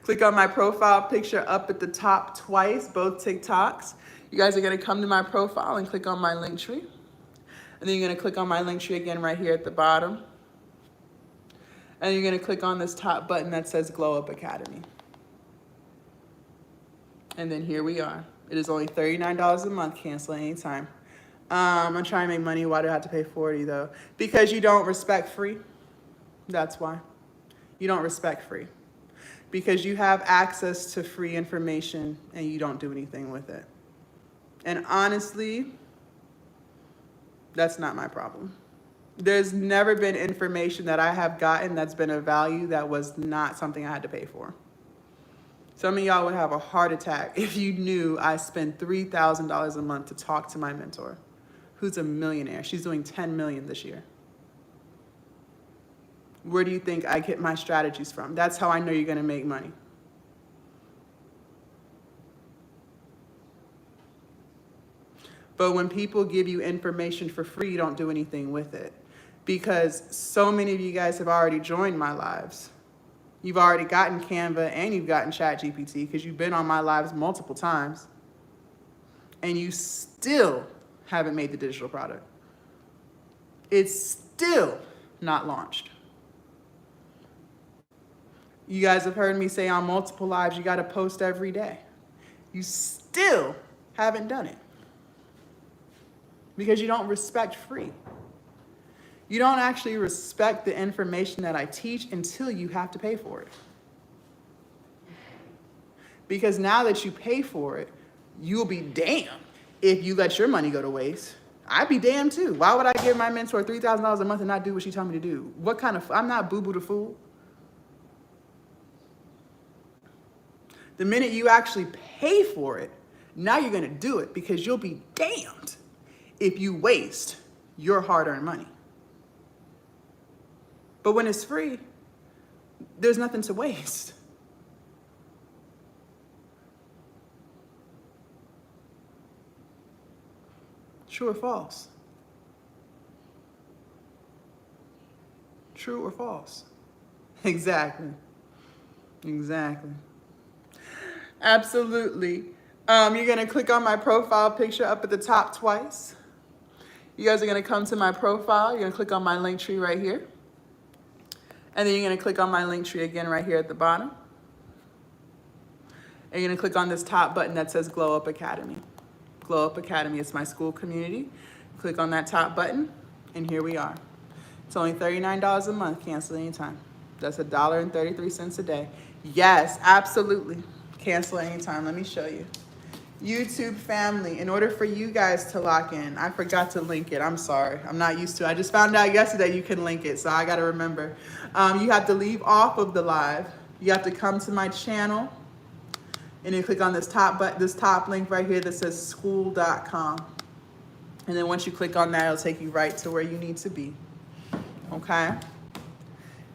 Click on my profile picture up at the top twice, both TikToks. You guys are going to come to my profile and click on my link tree. And then you're going to click on my link tree again right here at the bottom. And you're going to click on this top button that says Glow Up Academy. And then here we are. It is only $39 a month, cancel anytime. I'm trying to make money. Why do I have to pay $40 though? Because you don't respect free. That's why. You don't respect free. Because you have access to free information and you don't do anything with it. And honestly, that's not my problem. There's never been information that I have gotten that's been of value that was not something I had to pay for. Some of y'all would have a heart attack if you knew I spent $3,000 a month to talk to my mentor, who's a millionaire. She's doing $10 million this year. Where do you think I get my strategies from? That's how I know you're going to make money. But when people give you information for free, you don't do anything with it. Because so many of you guys have already joined my lives. You've already gotten Canva and you've gotten ChatGPT because you've been on my lives multiple times. And you still haven't made the digital product. It's still not launched. You guys have heard me say on multiple lives, you got to post every day. You still haven't done it. Because you don't respect free. You don't actually respect the information that I teach until you have to pay for it. Because now that you pay for it, you'll be damned if you let your money go to waste. I'd be damned too. Why would I give my mentor $3,000 a month and not do what she told me to do? What kind of, I'm not boo-boo the fool. The minute you actually pay for it, now you're going to do it because you'll be damned if you waste your hard-earned money. But when it's free, there's nothing to waste. True or false? True or false? Exactly. Exactly. Absolutely. You're going to click on my profile picture up at the top twice. You guys are going to come to my profile. You're going to click on my link tree right here. And then you're going to click on my link tree again right here at the bottom. And you're going to click on this top button that says Glow Up Academy. Glow Up Academy is my school community. Click on that top button, and here we are. It's only $39 a month, cancel anytime. That's $1.33 a day. Yes, absolutely. Cancel anytime. Let me show you. YouTube family, in order for you guys to lock in, I forgot to link it. I'm sorry. I'm not used to it. I just found out yesterday you can link it, so I got to remember. You have to leave off of the live. You have to come to my channel, and then click on this top link right here that says Skool.com. And then once you click on that, it'll take you right to where you need to be. Okay?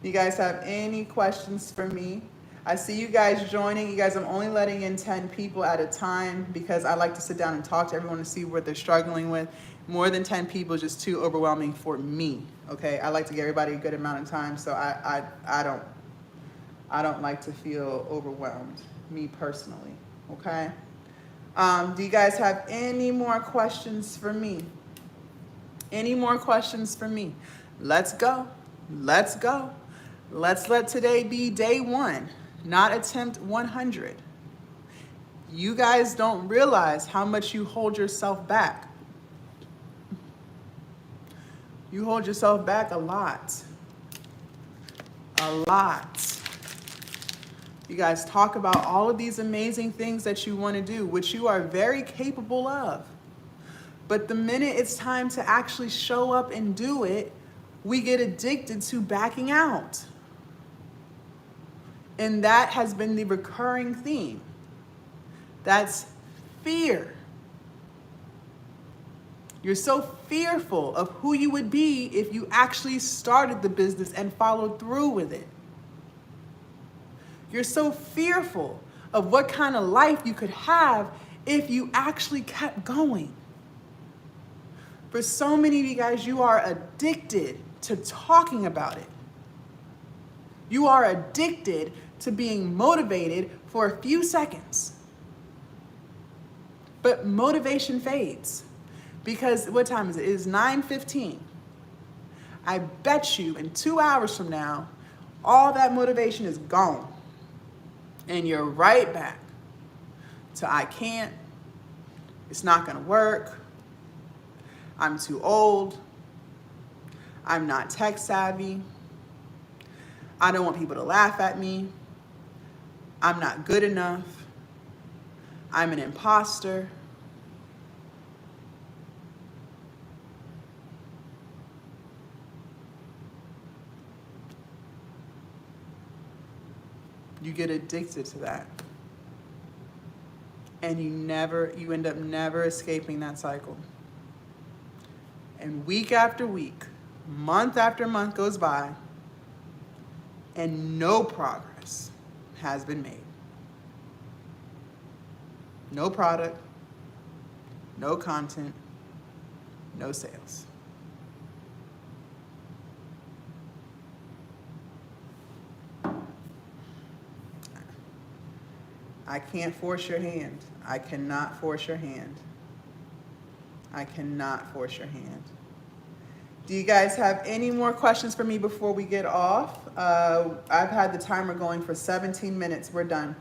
You guys have any questions for me? I see you guys joining. You guys, I'm only letting in 10 people at a time because I like to sit down and talk to everyone to see what they're struggling with. More than 10 people is just too overwhelming for me, okay? I like to give everybody a good amount of time, so I don't like to feel overwhelmed, me personally, okay? Do you guys have any more questions for me? Any more questions for me? Let's go. Let's go. Let's let today be day 1. Not attempt 100. You guys don't realize how much you hold yourself back. You hold yourself back a lot. A lot. You guys talk about all of these amazing things that you want to do, which you are very capable of. But the minute it's time to actually show up and do it, we get addicted to backing out. And that has been the recurring theme. That's fear. You're so fearful of who you would be if you actually started the business and followed through with it. You're so fearful of what kind of life you could have if you actually kept going. For so many of you guys, you are addicted to talking about it. You are addicted to being motivated for a few seconds. But motivation fades. Because what time is it? It is 9:15. I bet you in 2 hours from now, all that motivation is gone. And you're right back to I can't, it's not gonna work, I'm too old, I'm not tech savvy, I don't want people to laugh at me, I'm not good enough, I'm an imposter. You get addicted to that. And you end up never escaping that cycle. And week after week, month after month goes by, and no progress has been made. No product, no content, no sales. I can't force your hand. I cannot force your hand. I cannot force your hand. Do you guys have any more questions for me before we get off? I've had the timer going for 17 minutes. We're done.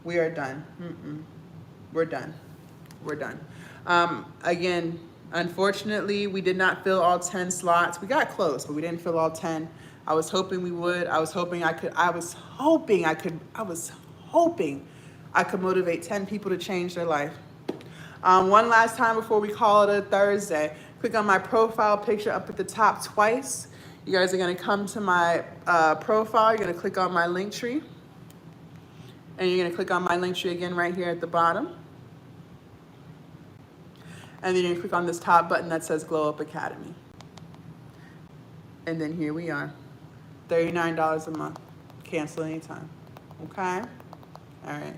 We are done. We're done. We're done. Again, unfortunately, we did not fill all 10 slots. We got close, but we didn't fill all 10. I was hoping we would. I was hoping I could motivate 10 people to change their life. One last time before we call it a Thursday, click on my profile picture up at the top twice. You guys are gonna come to my profile, you're gonna click on my link tree, and you're gonna click on my link tree again right here at the bottom. And then you're gonna click on this top button that says Glow Up Academy. And then here we are, $39 a month, cancel anytime, okay? All right.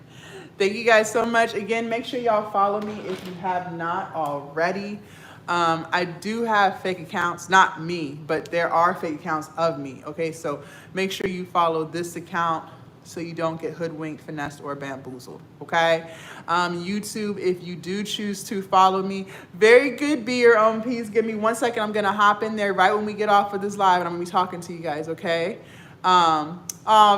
Thank you guys so much. Again, make sure y'all follow me if you have not already. I do have fake accounts, not me, but there are fake accounts of me. Okay, so make sure you follow this account so you don't get hoodwinked, finessed, or bamboozled. Okay, YouTube, if you do choose to follow me, very good. Be your own piece. Give me 1 second. I'm gonna hop in there right when we get off of this live, and I'm gonna be talking to you guys. Okay.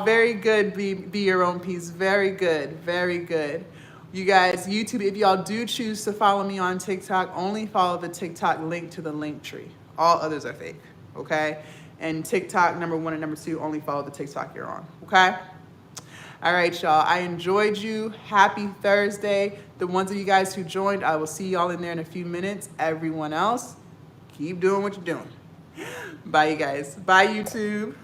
Very good. Be your own piece. Very good. Very good. You guys, YouTube, if y'all do choose to follow me on TikTok, only follow the TikTok link to the link tree. All others are fake. Okay. And TikTok #1 and #2, only follow the TikTok you're on. Okay. All right, y'all. I enjoyed you. Happy Thursday. The ones of you guys who joined, I will see y'all in there in a few minutes. Everyone else, keep doing what you're doing. Bye, you guys. Bye, YouTube.